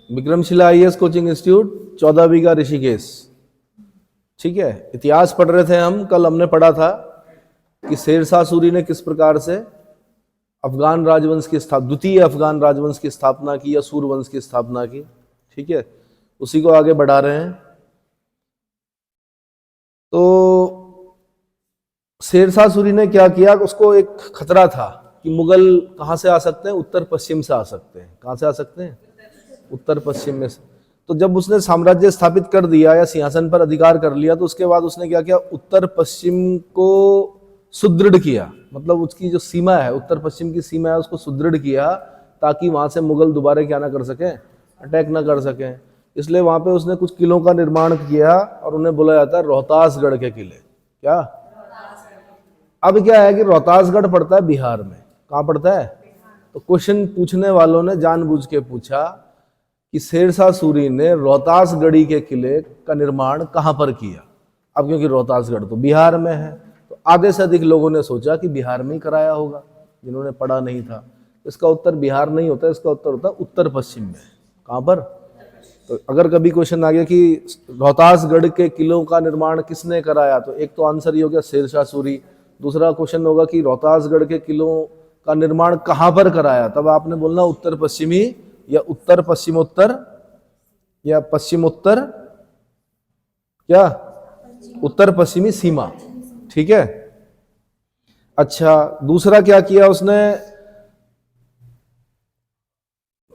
Vikramshila IAS coaching institute, 14 बीघा ऋषिकेश। ठीक है, इतिहास पढ़ रहे थे हम। कल हमने पढ़ा था कि शेरशाह सूरी ने किस प्रकार से अफगान राजवंश की द्वितीय अफगान राजवंश की स्थापना की या सूरवंश की स्थापना की। ठीक है, उसी को आगे बढ़ा रहे हैं। तो शेरशाह सूरी ने क्या किया, उसको एक खतरा था कि मुगल कहां से आ सकते हैं, उत्तर पश्चिम से आ सकते हैं। कहां से आ सकते हैं, उत्तर पश्चिम में से। तो जब उसने साम्राज्य स्थापित कर दिया या सिंहासन पर अधिकार कर लिया, तो उसके बाद उसने क्या किया, उत्तर पश्चिम को सुदृढ़ किया। मतलब उसकी जो सीमा है, उत्तर पश्चिम की सीमा है, उसको सुदृढ़ किया ताकि वहां से मुगल दोबारा क्या ना कर सकें, अटैक ना कर सकें। इसलिए वहां पे उसने कुछ किलों का निर्माण किया और उन्हें बोला जाता है रोहतासगढ़ के किले। क्या, अब क्या है कि रोहतासगढ़ पड़ता है बिहार में। कहाँ पड़ता है? तो क्वेश्चन पूछने वालों ने जानबूझ के पूछा कि शेरशाह सूरी ने रोहतासगढ़ी के किले का निर्माण कहाँ पर किया। अब क्योंकि रोहतासगढ़ तो बिहार में है, तो आधे से अधिक लोगों ने सोचा कि बिहार में ही कराया होगा, जिन्होंने पढ़ा नहीं था। इसका उत्तर बिहार नहीं होता, इसका उत्तर होता है उत्तर पश्चिम में। कहाँ पर? तो अगर कभी क्वेश्चन आ गया कि रोहतासगढ़ के किलों का निर्माण किसने कराया, तो एक तो आंसर ये हो गया शेरशाह सूरी। दूसरा क्वेश्चन होगा कि रोहतासगढ़ के किलों का निर्माण कहाँ पर कराया, तब आपने बोलना उत्तर पश्चिमी या उत्तर पश्चिमोत्तर या पश्चिमोत्तर, क्या, उत्तर पश्चिमी सीमा। ठीक है, अच्छा, दूसरा क्या किया उसने,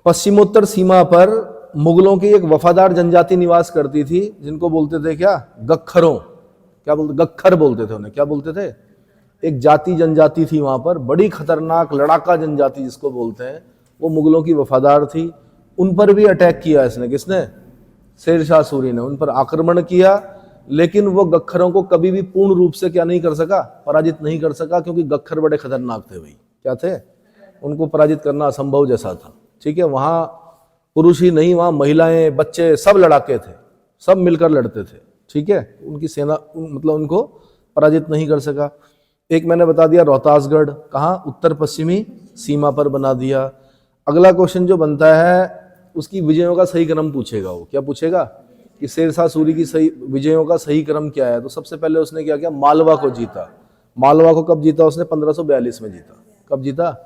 पश्चिमोत्तर सीमा पर मुगलों की एक वफादार जनजाति निवास करती थी, जिनको बोलते थे क्या, गख्खरों। क्या बोलते, गख्खर बोलते थे उन्हें। क्या बोलते थे? एक जाति जनजाति थी वहां पर, बड़ी खतरनाक लड़ाका जनजाति जिसको बोलते हैं, वो मुगलों की वफादार थी। उन पर भी अटैक किया इसने। किसने? शेरशाह सूरी ने उन पर आक्रमण किया, लेकिन वो गख्खरों को कभी भी पूर्ण रूप से क्या नहीं कर सका, पराजित नहीं कर सका, क्योंकि गख्खर बड़े खतरनाक थे भाई। क्या थे? उनको पराजित करना असंभव जैसा था। ठीक है, वहां पुरुष ही नहीं, वहां महिलाएं, बच्चे सब लड़ाके थे, सब मिलकर लड़ते थे। ठीक है, उनकी सेना मतलब उनको पराजित नहीं कर सका। एक मैंने बता दिया रोहतासगढ़ कहाँ, उत्तर पश्चिमी सीमा पर बना दिया। अगला क्वेश्चन जो बनता है उसकी विजयों का सही क्रम पूछेगा। वो क्या पूछेगा कि शेरशाह सूरी की सही विजयों का सही क्रम क्या है। तो सबसे पहले उसने क्या किया, मालवा को जीता। मालवा को कब जीता उसने? 1542 में जीता। कब जीता?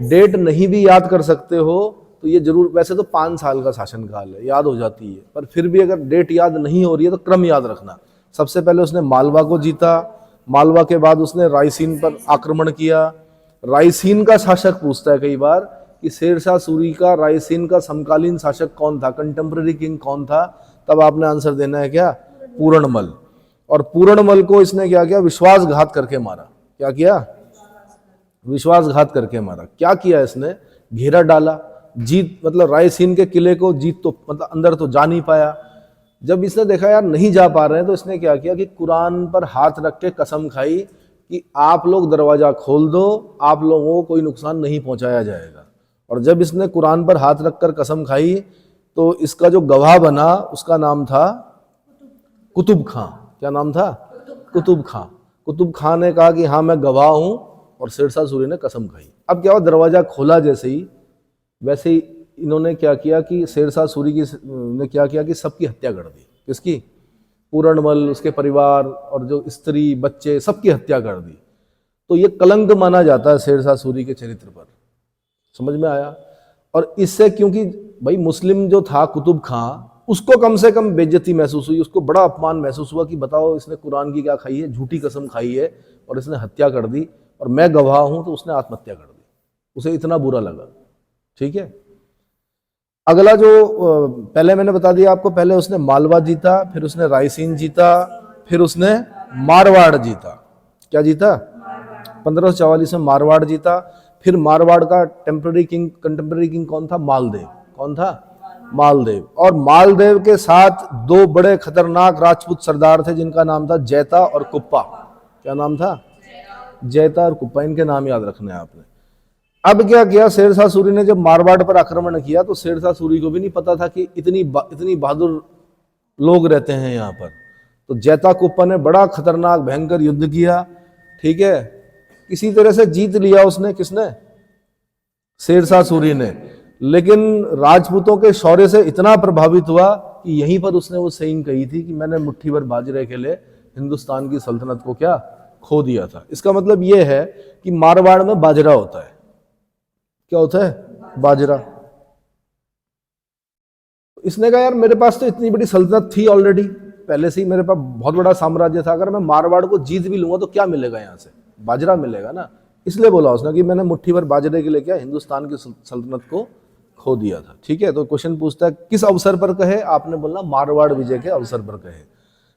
डेट नहीं भी याद कर सकते हो तो ये जरूर, वैसे तो 5 साल का शासनकाल है, याद हो जाती है, पर फिर भी अगर डेट याद नहीं हो रही है तो क्रम याद रखना। सबसे पहले उसने मालवा को जीता। मालवा के बाद उसने रायसीन पर आक्रमण किया। रायसीन का शासक पूछता है कई बार कि शेरशाह सूरी का रायसीन का समकालीन शासक कौन था, कंटेम्पररी किंग कौन था, तब आपने आंसर देना है क्या, पूरणमल। और पूरणमल को इसने क्या किया, विश्वासघात करके मारा। क्या किया? विश्वासघात करके मारा। क्या किया इसने? घेरा डाला। जीत मतलब रायसीन के किले को जीत तो मतलब अंदर तो जा नहीं पाया। जब इसने देखा यार नहीं जा पा रहे हैं, तो इसने क्या किया कि कुरान पर हाथ रख के कसम खाई कि आप लोग दरवाजा खोल दो, आप लोगों को कोई नुकसान नहीं पहुंचाया जाएगा। और जब इसने कुरान पर हाथ रखकर कसम खाई तो इसका जो गवाह बना उसका नाम था कुतुब खां। क्या नाम था? कुतुब खां। कुतुब खां ने कहा कि हाँ मैं गवाह हूं, और शेरशाह सूरी ने कसम खाई। अब क्या हुआ, दरवाजा खोला जैसे ही, वैसे ही इन्होंने क्या किया कि शेरशाह सूरी की ने क्या किया कि सबकी हत्या कर दी। किसकी? पूरणमल, उसके परिवार और जो स्त्री बच्चे, सबकी हत्या कर दी। तो ये कलंक माना जाता है शेरशाह सूरी के चरित्र पर। समझ में आया? और इससे क्योंकि भाई मुस्लिम जो था कुतुब खां, उसको कम से कम बेइज्जती महसूस हुई, उसको बड़ा अपमान महसूस हुआ कि बताओ इसने कुरान की क्या खाई है, झूठी कसम खाई है और इसने हत्या कर दी, और मैं गवाह हूं, तो उसने आत्महत्या कर दी। उसे इतना बुरा लगा। ठीक है, अगला जो पहले मैंने बता दिया आपको, पहले उसने मालवा जीता, फिर उसने रायसीन जीता, फिर उसने मारवाड़ जीता। क्या जीता? 1544 में मारवाड़ जीता। फिर मारवाड़ का कंटेम्पररी किंग कौन था? मालदेव। कौन था? मालदेव। और मालदेव के साथ 2 बड़े खतरनाक राजपूत सरदार थे, जिनका नाम था जैता और कुप्पा। क्या नाम था? जैता और कुप्पा। इनके नाम याद रखने हैं आपने। अब क्या किया, शेरशाह सूरी ने जब मारवाड़ पर आक्रमण किया तो शेरशाह सूरी को भी नहीं पता था कि इतनी बहादुर लोग रहते हैं यहाँ पर। तो जैता कुप्पा ने बड़ा खतरनाक भयंकर युद्ध किया। ठीक है, किसी तरह से जीत लिया उसने। किसने? शेरशाह सूरी ने। लेकिन राजपूतों के शौर्य से इतना प्रभावित हुआ कि यहीं पर उसने वो सेइंग कही थी कि मैंने मुट्ठी भर बाजरे के लिए हिंदुस्तान की सल्तनत को क्या खो दिया था। इसका मतलब ये है कि मारवाड़ में बाजरा होता है। क्या होता है? बाजरा। इसने कहा यार मेरे पास तो इतनी बड़ी सल्तनत थी ऑलरेडी, पहले से ही मेरे पास बहुत बड़ा साम्राज्य था, अगर मैं मारवाड़ को जीत भी लूंगा तो क्या मिलेगा यहाँ से? बाजरा मिलेगा ना। इसलिए बोला उसने कि मैंने मुट्ठी भर बाजरे के लिए क्या हिंदुस्तान की सल्तनत को खो दिया था। ठीक है, तो क्वेश्चन पूछता है किस अवसर पर कहे? आपने बोलना मारवाड़ विजय के अवसर पर कहे।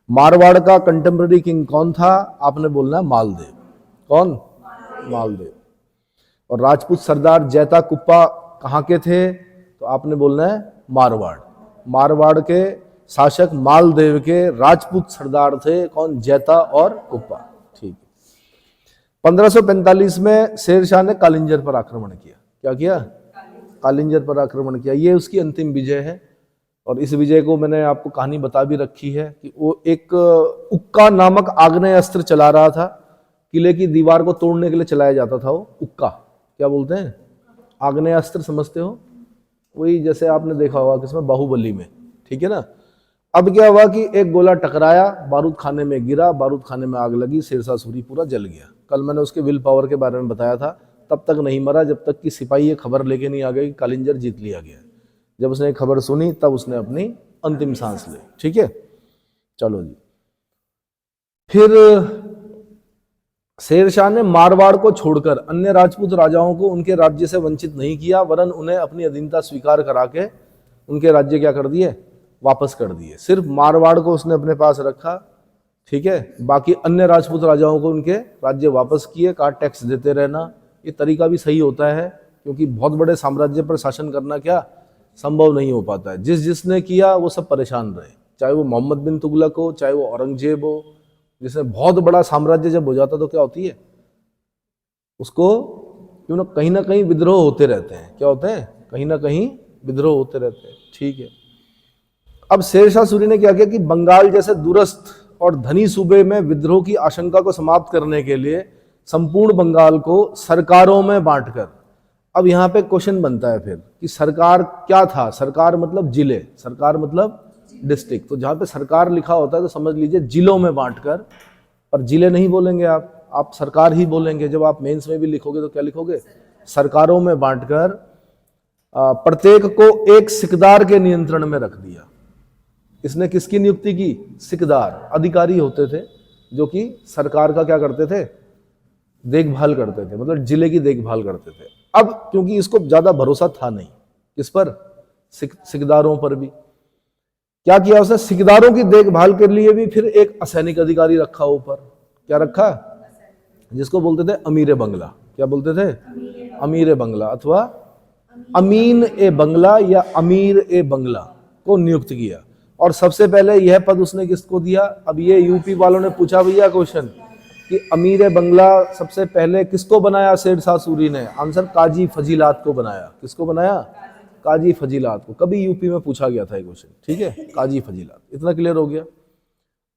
मारवाड़ का कंटेम्पररी किंग कौन था? आपने बोलना मालदेव। कौन? मालदेव। और राजपूत सरदार जैता कुप्पा कहाँ के थे? तो आपने बोलना है मारवाड़। मारवाड़ के शासक मालदेव के राजपूत सरदार थे कौन? जैता और कुप्पा। ठीक है। 1545 में शेरशाह ने कालिंजर पर आक्रमण किया। क्या किया? कालिंजर पर आक्रमण किया। ये उसकी अंतिम विजय है। और इस विजय को मैंने आपको कहानी बता भी रखी है कि वो एक उक्का नामक आग्नेय अस्त्र चला रहा था। किले की दीवार को तोड़ने के लिए चलाया जाता था वो उक्का। क्या बोलते हैं? आग्नेय अस्त्र, समझते हो? वही जैसे आपने देखा होगा किसमें, बाहुबली में। ठीक है ना। अब क्या हुआ कि एक गोला टकराया, बारूद खाने में गिरा, बारूद खाने में आग लगी, शेरशाह सूरी पूरा जल गया। कल मैंने उसके विल पावर के बारे में बताया था। तब तक नहीं मरा जब तक कि सिपाही ये खबर लेके नहीं आ गए कि कालिंजर जीत लिया गया। जब उसने खबर सुनी तब उसने अपनी अंतिम सांस ली। ठीक है, चलो जी। फिर शेरशाह ने मारवाड़ को छोड़कर अन्य राजपूत राजाओं को उनके राज्य से वंचित नहीं किया, वरन उन्हें अपनी अधीनता स्वीकार करा के उनके राज्य क्या कर दिए? वापस कर दिए। सिर्फ मारवाड़ को उसने अपने पास रखा। ठीक है, बाकी अन्य राजपूत राजाओं को उनके राज्य वापस किए। कहा टैक्स देते रहना। ये तरीका भी सही होता है, क्योंकि बहुत बड़े साम्राज्य पर शासन करना क्या संभव नहीं हो पाता है। जिसने किया वो सब परेशान रहे, चाहे वो मोहम्मद बिन तुगलक हो, चाहे वो औरंगजेब हो। जिसने बहुत बड़ा साम्राज्य जब हो जाता तो क्या होती है, उसको क्यों ना कहीं विद्रोह होते रहते हैं। क्या होते हैं? कहीं ना कहीं विद्रोह होते रहते हैं। ठीक है। अब शेरशाह सूरी ने क्या किया कि बंगाल जैसे दूरस्थ और धनी सूबे में विद्रोह की आशंका को समाप्त करने के लिए संपूर्ण बंगाल को सरकारों में बांटकर, अब यहां पे क्वेश्चन बनता है फिर कि सरकार क्या था? सरकार मतलब जिले, सरकार मतलब डिस्ट्रिक्ट। तो जहां पे सरकार लिखा होता है तो समझ लीजिए जिलों में बांटकर, पर जिले नहीं बोलेंगे आप सरकार ही बोलेंगे। जब आप मेंस में भी लिखोगे तो क्या लिखोगे? सरकारों में बांटकर प्रत्येक को एक सिकदार के नियंत्रण में रख दिया। इसने किसकी नियुक्ति की? सिकदार, अधिकारी होते थे जो कि सरकार का क्या करते थे? देखभाल करते थे, मतलब जिले की देखभाल करते थे। अब क्योंकि इसको ज्यादा भरोसा था नहीं, किस पर? सिकदारों पर भी। क्या किया उसने? सिकदारों की देखभाल के लिए भी फिर एक असैनिक अधिकारी रखा ऊपर। क्या रखा? जिसको बोलते थे अमीर बंगला। क्या बोलते थे? अमीर बंगला अथवा अमीन ए बंगला या अमीर ए बंगला को नियुक्त किया। और सबसे पहले यह पद उसने किसको दिया? अब ये यूपी वालों ने पूछा भैया क्वेश्चन कि अमीर बंगला सबसे पहले किसको बनाया शेरशाह सूरी ने? आंसर काजी फजीलात को बनाया। किसको बनाया? काजी फजीलात को। कभी यूपी में पूछा गया था ये क्वेश्चन। ठीक है, काजी फजीलात। इतना क्लियर हो गया।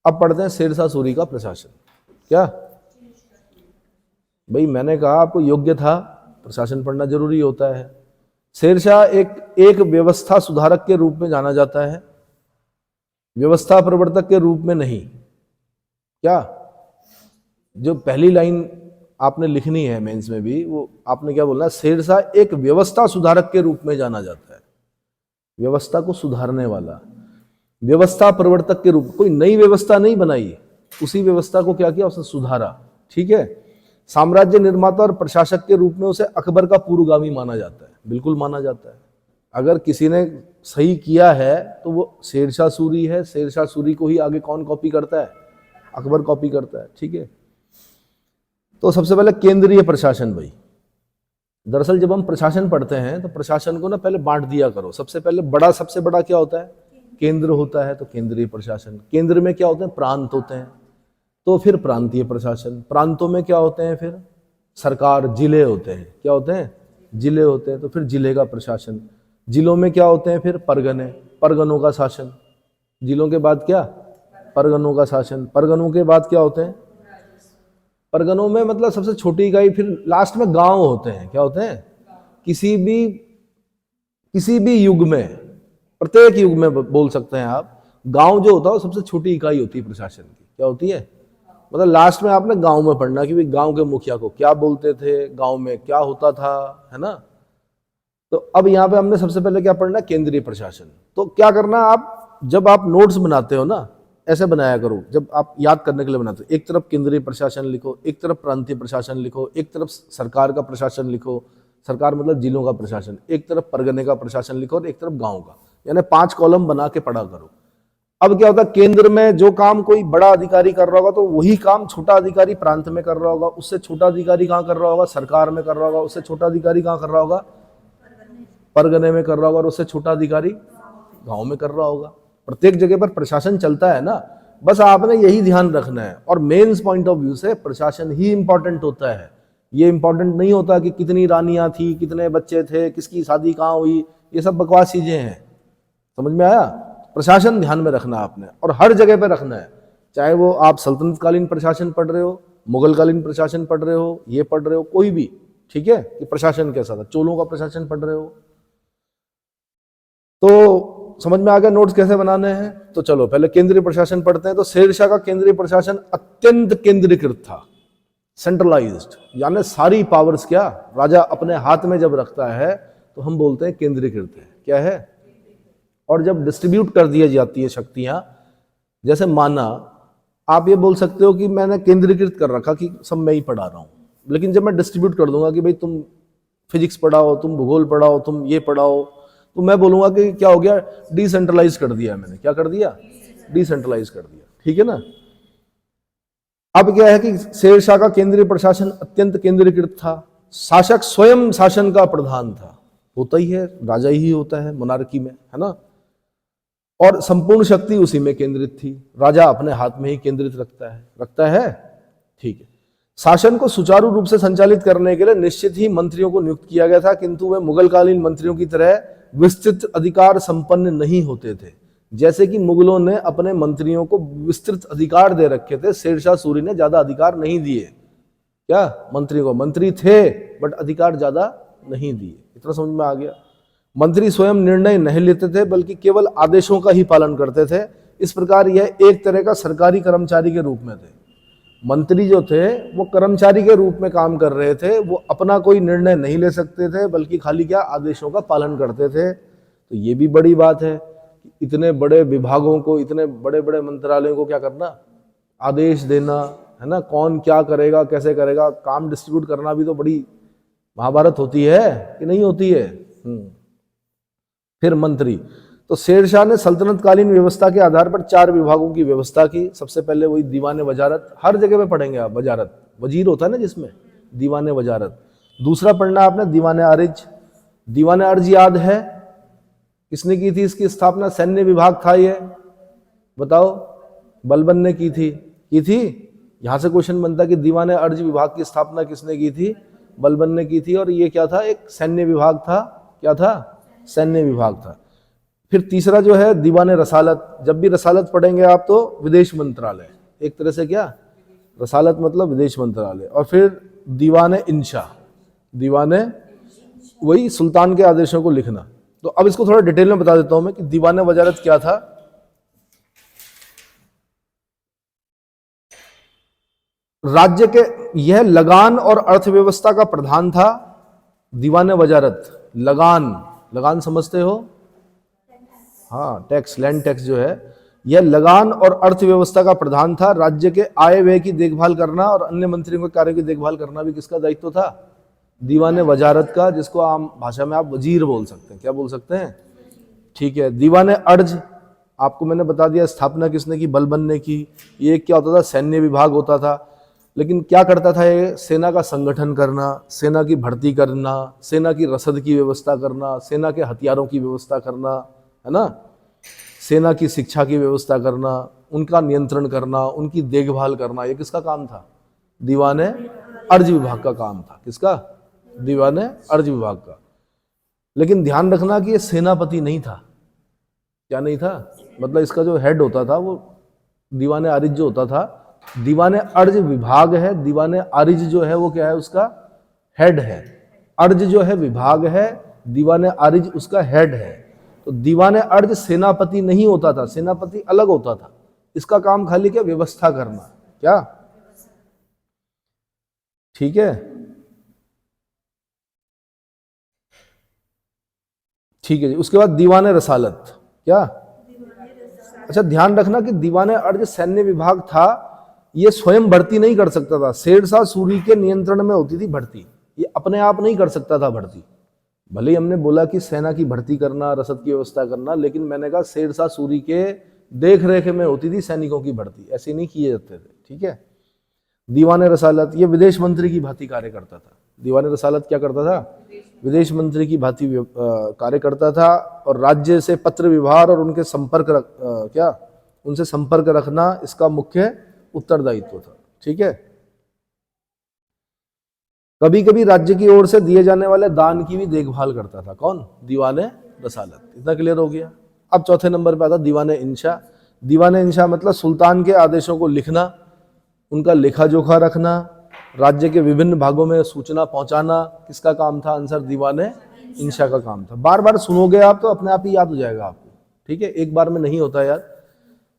अब पढ़ते हैं शेरशाह सूरी का प्रशासन। क्या भाई, मैंने कहा आपको योग्य था, प्रशासन पढ़ना जरूरी होता है। शेरशाह एक व्यवस्था सुधारक के रूप में जाना जाता है, व्यवस्था प्रवर्तक के रूप में नहीं। क्या? जो पहली लाइन आपने लिखनी है मेंस में भी, वो आपने क्या बोलना है? शेरशाह एक व्यवस्था सुधारक के रूप में जाना जाता है, व्यवस्था को सुधारने वाला। व्यवस्था प्रवर्तक के रूप, कोई नई व्यवस्था नहीं बनाई, उसी व्यवस्था को क्या किया? उसने सुधारा। ठीक है। साम्राज्य निर्माता और प्रशासक के रूप में उसे अकबर का पूर्वगामी माना जाता है, बिल्कुल माना जाता है। अगर किसी ने सही किया है तो वो शेरशाह सूरी है। शेरशाह सूरी को ही आगे कौन कॉपी करता है? अकबर कॉपी करता है। ठीक है। तो सबसे पहले केंद्रीय प्रशासन। भाई दरअसल जब हम प्रशासन पढ़ते हैं तो प्रशासन को ना पहले बांट दिया करो। सबसे पहले सबसे बड़ा क्या होता है? केंद्र होता है, तो केंद्रीय प्रशासन। केंद्र में क्या होते हैं? प्रांत होते हैं, तो फिर प्रांतीय प्रशासन। प्रांतों में क्या होते हैं? फिर सरकार, जिले होते हैं। क्या होते हैं? जिले होते हैं, तो फिर जिले का प्रशासन। जिलों में क्या होते हैं? फिर परगने, परगनों का शासन। जिलों के बाद क्या? परगनों का शासन। परगनों के बाद क्या होते हैं? परगनों में मतलब सबसे छोटी इकाई, फिर लास्ट में गांव होते हैं। क्या होते हैं? किसी भी किसी भी युग में, प्रत्येक युग में बोल सकते हैं आप, गांव जो होता है वो सबसे छोटी इकाई होती है प्रशासन की। क्या होती है? मतलब लास्ट में आपने गांव में पढ़ना कि भाई गांव के मुखिया को क्या बोलते थे, गांव में क्या होता था, है ना। तो अब यहाँ पे हमने सबसे पहले क्या पढ़ना, केंद्रीय प्रशासन। तो क्या करना, आप जब आप नोट्स बनाते हो ना, ऐसे बनाया करो, जब आप याद करने के लिए बनाते हो, एक तरफ केंद्रीय प्रशासन लिखो, एक तरफ प्रांतीय प्रशासन लिखो, एक तरफ सरकार का प्रशासन लिखो, सरकार मतलब जिलों का प्रशासन, एक तरफ परगने का प्रशासन लिखो और एक तरफ गांव का, यानी 5 कॉलम बना के पढ़ा करो। अब क्या होता है, केंद्र में जो काम कोई बड़ा अधिकारी कर रहा होगा तो वही काम छोटा अधिकारी प्रांत में कर रहा होगा, उससे छोटा अधिकारी कहाँ कर रहा होगा, सरकार में कर रहा होगा, उससे छोटा अधिकारी कहाँ कर रहा होगा, परगने में कर रहा होगा, और उससे छोटा अधिकारी गांव में कर रहा होगा। प्रत्येक जगह पर प्रशासन चलता है ना, बस आपने यही ध्यान रखना है। और मेंस पॉइंट ऑफ व्यू से प्रशासन ही इंपॉर्टेंट होता है, ये इंपॉर्टेंट नहीं होता कि कितनी रानियां थी, कितने बच्चे थे, किसकी शादी कहाँ हुई, ये सब बकवास चीजें हैं। समझ में आया? प्रशासन ध्यान में रखना आपने, और हर जगह पे रखना है, चाहे वो आप सल्तनत कालीन प्रशासन पढ़ रहे हो, मुगल कालीन प्रशासन पढ़ रहे हो, ये पढ़ रहे हो, कोई भी, ठीक है, कि प्रशासन कैसा था, चोलों का प्रशासन पढ़ रहे हो। तो समझ में आ गया नोट्स कैसे बनाने हैं। तो चलो पहले केंद्रीय प्रशासन पढ़ते हैं। तो शेरशाह का केंद्रीय प्रशासन अत्यंत केंद्रीकृत था, सेंट्रलाइज्ड, यानी सारी पावर्स क्या राजा अपने हाथ में जब रखता है तो हम बोलते हैं केंद्रीकृत है। क्या है? और जब डिस्ट्रीब्यूट कर दी जाती है शक्तियां, जैसे माना आप ये बोल सकते हो कि मैंने केंद्रीकृत कर रखा कि सब मैं ही पढ़ा रहा हूं, लेकिन जब मैं डिस्ट्रीब्यूट कर दूंगा कि भाई तुम फिजिक्स पढ़ाओ, तुम भूगोल पढ़ाओ, तुम ये पढ़ाओ, तो मैं बोलूंगा कि क्या हो गया, डिसेंट्रलाइज कर दिया मैंने। क्या कर दिया? डिसेंट्रलाइज कर दिया। ठीक है ना। अब क्या है कि शेरशाह का केंद्रीय प्रशासन अत्यंत केंद्रीकृत था, शासक स्वयं शासन का प्रधान था, होता ही है, राजा ही होता है मोनार्की में, है ना। और संपूर्ण शक्ति उसी में केंद्रित थी, राजा अपने हाथ में ही केंद्रित रखता है। ठीक है। शासन को सुचारू रूप से संचालित करने के लिए निश्चित ही मंत्रियों को नियुक्त किया गया था, किंतु वे मुगलकालीन मंत्रियों की तरह विस्तृत अधिकार संपन्न नहीं होते थे। जैसे कि मुगलों ने अपने मंत्रियों को विस्तृत अधिकार दे रखे थे, शेरशाह सूरी ने ज्यादा अधिकार नहीं दिए। क्या? मंत्री को मंत्री थे बट अधिकार ज्यादा नहीं दिए। इतना समझ में आ गया। मंत्री स्वयं निर्णय नहीं लेते थे बल्कि केवल आदेशों का ही पालन करते थे। इस प्रकार यह एक तरह का सरकारी कर्मचारी के रूप में थे। मंत्री जो थे वो कर्मचारी के रूप में काम कर रहे थे, वो अपना कोई निर्णय नहीं ले सकते थे बल्कि खाली क्या, आदेशों का पालन करते थे। तो ये भी बड़ी बात है, इतने बड़े विभागों को, इतने बड़े बड़े मंत्रालयों को क्या करना, आदेश देना, है ना, कौन क्या करेगा, कैसे करेगा, काम डिस्ट्रीब्यूट करना भी तो बड़ी महाभारत होती है कि नहीं होती है। फिर मंत्री, तो शेरशाह ने सल्तनत कालीन व्यवस्था के आधार पर 4 विभागों की व्यवस्था की। सबसे पहले वही दीवाने वजारत, हर जगह पे पढ़ेंगे आप, वजारत, वजीर होता है ना जिसमें, दीवाने वजारत। दूसरा पढ़ना आपने दीवाने अर्ज। दीवाने अर्ज याद है किसने की थी इसकी स्थापना? सैन्य विभाग था ये, बताओ। बलबन ने की थी। यहां से क्वेश्चन बनता है कि दीवाने अर्ज विभाग की स्थापना किसने की थी? बलबन ने की थी। और ये क्या था? एक सैन्य विभाग था। क्या था? सैन्य विभाग था। फिर तीसरा जो है दीवाने रसालत। जब भी रसालत पढ़ेंगे आप तो विदेश मंत्रालय, एक तरह से क्या, रसालत मतलब विदेश मंत्रालय। और फिर दीवाने इंशा, दीवाने वही सुल्तान के आदेशों को लिखना। तो अब इसको थोड़ा डिटेल में बता देता हूं मैं कि दीवाने वजारत क्या था। राज्य के यह लगान और अर्थव्यवस्था का प्रधान था। दीवाने वजारत, लगान समझते हो? हाँ, टैक्स, लैंड टैक्स जो है, यह लगान और अर्थव्यवस्था का प्रधान था। राज्य के आय व्यय की देखभाल करना और अन्य मंत्रियों के कार्यों की देखभाल करना भी किसका दायित्व था? दीवाने वजारत का, जिसको आम भाषा में आप वजीर बोल सकते हैं। क्या बोल सकते हैं? ठीक है। दीवाने अर्ज आपको मैंने बता दिया, स्थापना किसने की? बलबन ने की। ये क्या होता था? सैन्य विभाग होता था। लेकिन क्या करता था ये? सेना का संगठन करना, सेना की भर्ती करना, सेना की रसद की व्यवस्था करना, सेना के हथियारों की व्यवस्था करना, है ना, सेना की शिक्षा की व्यवस्था करना, उनका नियंत्रण करना, उनकी देखभाल करना, ये किसका काम था? दीवाने अर्ज विभाग का काम था। किसका? दीवाने अर्ज विभाग का। लेकिन ध्यान रखना कि ये सेनापति नहीं था। क्या नहीं था? मतलब इसका जो हेड होता था वो दीवाने आरिज जो होता था, दीवाने अर्ज विभाग है, दीवाने आरिज जो है वो क्या है? उसका हेड है। अर्ज जो है विभाग है, दीवाने अर्ज उसका हेड है। तो दीवाने अर्ज सेनापति नहीं होता था, सेनापति अलग होता था। इसका काम खाली क्या, व्यवस्था करना, क्या, ठीक है, ठीक है जी। उसके बाद दीवाने रसालत, क्या, अच्छा ध्यान रखना कि दीवाने अर्ज सैन्य विभाग था, ये स्वयं भर्ती नहीं कर सकता था, शेरशाह सूरी के नियंत्रण में होती थी भर्ती, ये अपने आप नहीं कर सकता था भर्ती। भले ही हमने बोला कि सेना की भर्ती करना, रसद की व्यवस्था करना, लेकिन मैंने कहा शेरशाह सूरी के देख रेख में होती थी सैनिकों की भर्ती, ऐसे नहीं किए जाते थे, ठीक है। दीवाने रसालत ये विदेश मंत्री की भांति कार्य करता था। दीवाने रसालत क्या करता था, विदेश मंत्री की भांति कार्य करता था, और राज्य से पत्र व्यवहार और उनके संपर्क क्या, उनसे संपर्क रखना इसका मुख्य उत्तरदायित्व था, ठीक है। कभी कभी राज्य की ओर से दिए जाने वाले दान की भी देखभाल करता था, कौन, दीवाने रसालत। इतना क्लियर हो गया। अब चौथे नंबर पे आता दीवाने इंशा। दीवाने इंशा मतलब सुल्तान के आदेशों को लिखना, उनका लेखा जोखा रखना, राज्य के विभिन्न भागों में सूचना पहुंचाना, किसका काम था, आंसर दीवाने इंशा का काम था। बार बार सुनोगे आप तो अपने आप ही याद हो जाएगा आपको, ठीक है, एक बार में नहीं होता यार।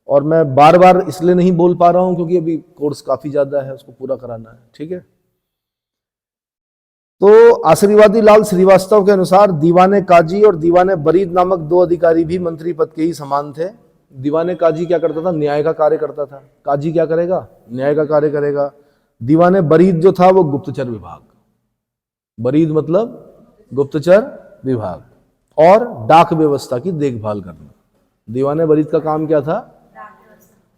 और मैं बार बार इसलिए नहीं बोल पा रहा हूं क्योंकि अभी कोर्स काफी ज्यादा है, उसको पूरा कराना है, ठीक है। तो आशीर्वादी लाल श्रीवास्तव के अनुसार दीवाने काजी और दीवाने बरीद नामक दो अधिकारी भी मंत्री पद के ही समान थे। दीवाने काजी क्या करता था, न्याय का कार्य करता था, काजी क्या करेगा, न्याय का कार्य करेगा। दीवाने बरीद जो था वो गुप्तचर विभाग, बरीद मतलब गुप्तचर विभाग, और डाक व्यवस्था की देखभाल करना। दीवाने बरीद का काम क्या था,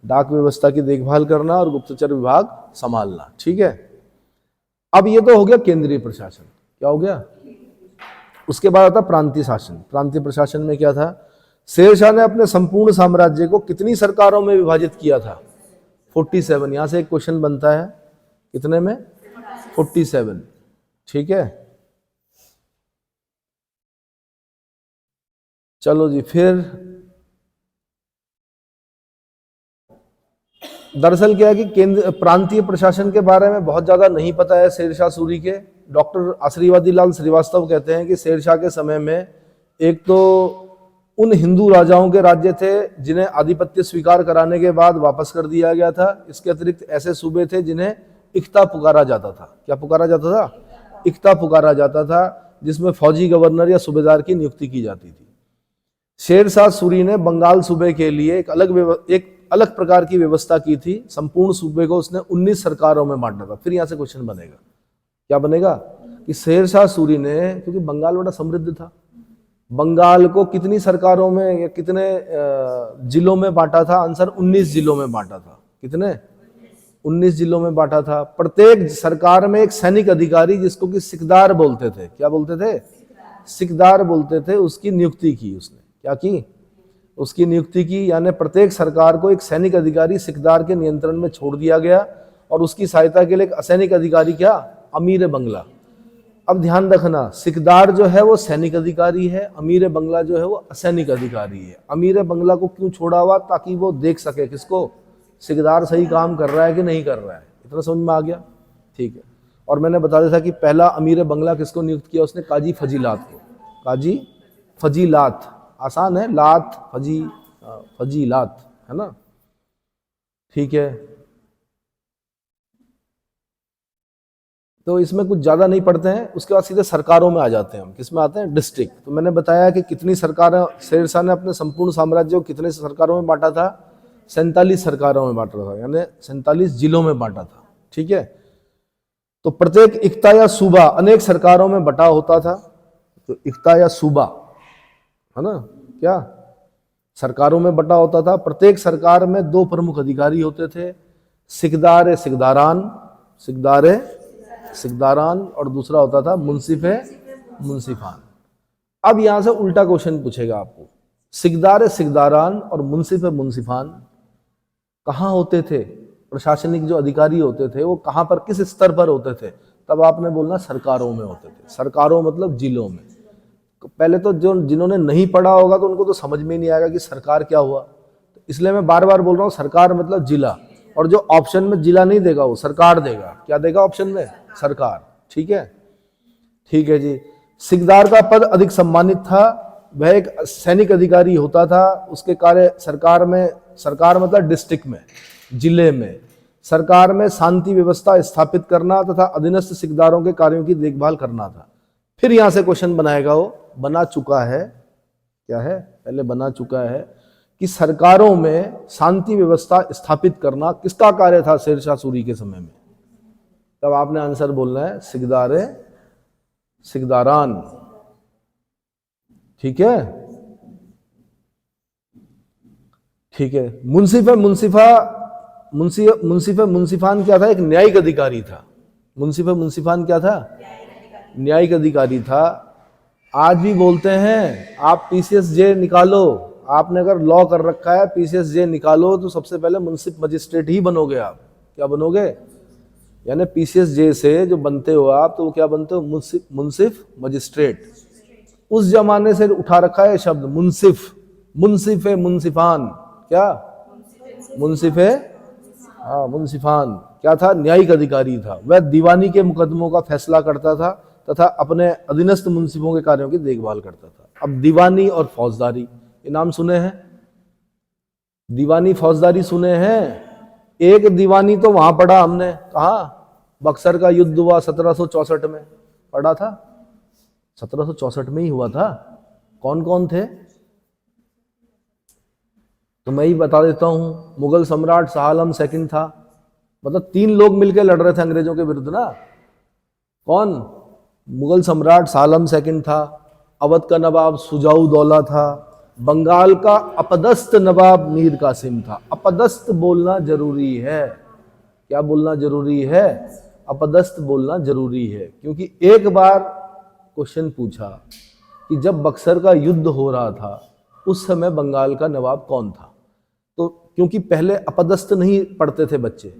डाक व्यवस्था की देखभाल करना और गुप्तचर विभाग संभालना, ठीक है। अब ये तो हो गया केंद्रीय प्रशासन, क्या हो गया। उसके बाद आता प्रांतीय शासन। प्रांतीय प्रशासन में क्या था, शेरशाह ने अपने संपूर्ण साम्राज्य को कितनी सरकारों में विभाजित किया था, 47। यहां से एक क्वेश्चन बनता है, कितने में, 47, ठीक है। चलो जी, फिर दरअसल क्या है कि केंद्र प्रांतीय प्रशासन के बारे में बहुत ज्यादा नहीं पता है शेरशाह सूरी के। डॉक्टर आशीर्वादी लाल श्रीवास्तव कहते हैं कि शेरशाह के समय में एक तो उन हिंदू राजाओं के राज्य थे जिन्हें आधिपत्य स्वीकार कराने के बाद वापस कर दिया गया था। इसके अतिरिक्त ऐसे सूबे थे जिन्हें इख्ता पुकारा जाता था, क्या पुकारा जाता था, इख्ता पुकारा जाता था, जिसमें फौजी गवर्नर या सूबेदार की नियुक्ति की जाती थी। शेरशाह सूरी ने बंगाल सूबे के लिए एक अलग प्रकार की व्यवस्था की थी। संपूर्ण सूबे को उसने 19 सरकारों में बांटा था। फिर यहां से क्वेश्चन बनेगा, क्या बनेगा, कि शेरशाह सूरी ने, क्योंकि बंगाल बड़ा समृद्ध था, बंगाल को कितनी सरकारों में या कितने जिलों में बांटा था, आंसर 19 जिलों में बांटा था। कितने, 19 जिलों में बांटा था। प्रत्येक सरकार में एक सैनिक अधिकारी जिसको कि सिकदार बोलते थे, क्या बोलते थे, सिकदार बोलते थे, उसकी नियुक्ति की उसने, क्या की, उसकी नियुक्ति की। यानी प्रत्येक सरकार को एक सैनिक अधिकारी सिकदार के नियंत्रण में छोड़ दिया गया, और उसकी सहायता के लिए एक असैनिक अधिकारी, क्या, अमीर बंगला। अब ध्यान रखना, सिकदार जो है वो सैनिक अधिकारी है, अमीर बंगला जो है वो असैनिक अधिकारी है। अमीर बंगला को क्यों छोड़ा हुआ, ताकि वो देख सके किसको, सिकदार सही काम कर रहा है कि नहीं कर रहा है। इतना समझ में आ गया, ठीक है। और मैंने बता दिया था कि पहला अमीर बंगला किसको नियुक्त किया उसने, काजी फजीलात को, काजी फजीलात, आसान है, लात फजीलात, है ना, ठीक है। तो इसमें कुछ ज्यादा नहीं पढ़ते हैं। उसके बाद सीधे सरकारों में आ जाते हैं हम, किसमें आते हैं, डिस्ट्रिक्ट। तो मैंने बताया कि कितनी सरकारें, शेरशाह ने अपने संपूर्ण साम्राज्य को कितने सरकारों में बांटा था, 47 सरकारों में बांटा था, यानी 47 जिलों में बांटा था, ठीक है। तो प्रत्येक इख्ता या सूबा अनेक सरकारों में बटा होता था। तो इख्ता या सूबा, है ना, क्या, सरकारों में बटा होता था। प्रत्येक सरकार में 2 प्रमुख अधिकारी होते थे, सिकदार सिकदारान, सिकदारान, और दूसरा होता था मुंसिफान। अब यहां से उल्टा क्वेश्चन पूछेगा आपको, सिकदार सिकदारान और मुंसिफान कहां होते थे, प्रशासनिक जो अधिकारी होते थे वो कहां पर, किस स्तर पर होते थे, तब आपने बोलना सरकारों में होते थे। सरकारों मतलब जिलों में। पहले तो जो जिन्होंने नहीं पढ़ा होगा तो उनको तो समझ में नहीं आएगा कि सरकार क्या हुआ, तो इसलिए मैं बार बार बोल रहा हूँ, सरकार मतलब जिला, और जो ऑप्शन में जिला नहीं देगा वो सरकार देगा, क्या देगा ऑप्शन में, सरकार, ठीक है, ठीक है जी। सिकदार का पद अधिक सम्मानित था। वह एक सैनिक अधिकारी होता था। उसके कार्य सरकार मतलब डिस्ट्रिक्ट में, जिले में, सरकार में शांति व्यवस्था स्थापित करना तथा अधीनस्थ सिकदारों के कार्यों की देखभाल करना था। फिर यहां से क्वेश्चन बनाएगा, वो बना चुका है, क्या है, पहले बना चुका है कि सरकारों में शांति व्यवस्था स्थापित करना किसका कार्य था शेरशाह सूरी के समय में। तब आपने आंसर बोलना है सिकदारे सिकदारान। ठीक है, ठीक है। मुंसिफ मुंसिफान क्या था? एक न्यायिक अधिकारी था। मुंसिफान क्या था? न्यायिक अधिकारी था। आज भी बोलते हैं आप पीसीएस जे निकालो, आपने अगर लॉ कर रखा है पीसीएस जे निकालो तो सबसे पहले मुंसिफ मजिस्ट्रेट ही बनोगे आप। क्या बनोगे? यानी पीसीएस जे से जो बनते हो आप, तो वो क्या बनते हो? मुंसिफ मजिस्ट्रेट। उस जमाने से उठा रखा है शब्द मुंसिफ, मुंसिफ मुंसिफान। क्या? मुंसिफ है, हाँ, मुंसिफान क्या था? न्यायिक अधिकारी था। वह दीवानी के मुकदमों का फैसला करता था तथा अपने अधीनस्थ मुंसिफों के कार्यों की देखभाल करता था। अब दीवानी और फौजदारी, ये नाम सुने हैं? दीवानी फौजदारी सुने हैं? एक दीवानी तो वहां पढ़ा हमने, कहा? बक्सर का युद्ध हुआ 1764 में, पढ़ा था? 1764 में ही हुआ था। कौन कौन थे? तो मैं ही बता देता हूं। मुगल सम्राट शाह आलम सेकंड था, मतलब 3 लोग मिलकर लड़ रहे थे अंग्रेजों के विरुद्ध ना। कौन? मुगल सम्राट शाह आलम सेकंड था, अवध का नवाब सुजाउदौला था, बंगाल का अपदस्थ नवाब मीर कासिम था। अपदस्थ बोलना जरूरी है। क्या बोलना जरूरी है? अपदस्थ बोलना जरूरी है, क्योंकि एक बार क्वेश्चन पूछा कि जब बक्सर का युद्ध हो रहा था उस समय बंगाल का नवाब कौन था। तो क्योंकि पहले अपदस्थ नहीं पढ़ते थे बच्चे,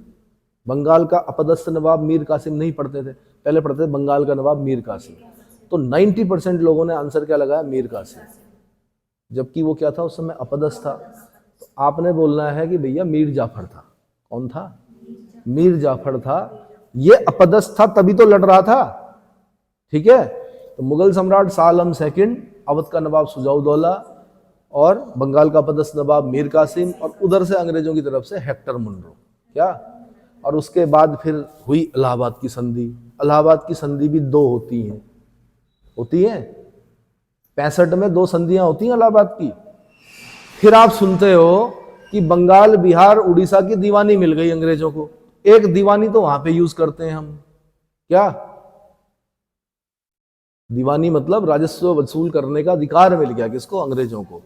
बंगाल का अपदस्थ नवाब मीर कासिम नहीं पढ़ते थे, पहले पढ़ते थे बंगाल का नवाब मीर कासिम। तो 90% लोगों ने आंसर क्या लगाया? मीर कासिम, जबकि वो क्या था उस समय? अपदस्थ था। तो आपने बोलना है कि भैया मीर जाफर था। कौन था? मीर जाफर था। ये अपदस्थ था तभी तो लड़ रहा था। ठीक है, तो मुगल सम्राट शाह आलम सेकंड, अवध का नवाब सुजाउदौला और बंगाल का अपदस्थ नवाब मीर कासिम, और उधर से अंग्रेजों की तरफ से हेक्टर मुनरो। क्या? और उसके बाद फिर हुई इलाहाबाद की संधि। इलाहाबाद की संधि भी 2 होती हैं, 65 में 2 संधियां होती हैं इलाहाबाद की। फिर आप सुनते हो कि बंगाल, बिहार, उड़ीसा की दीवानी मिल गई अंग्रेजों को। एक दीवानी तो वहां पे यूज करते हैं हम। क्या? दीवानी मतलब राजस्व वसूल करने का अधिकार मिल गया किसको? अंग्रेजों को।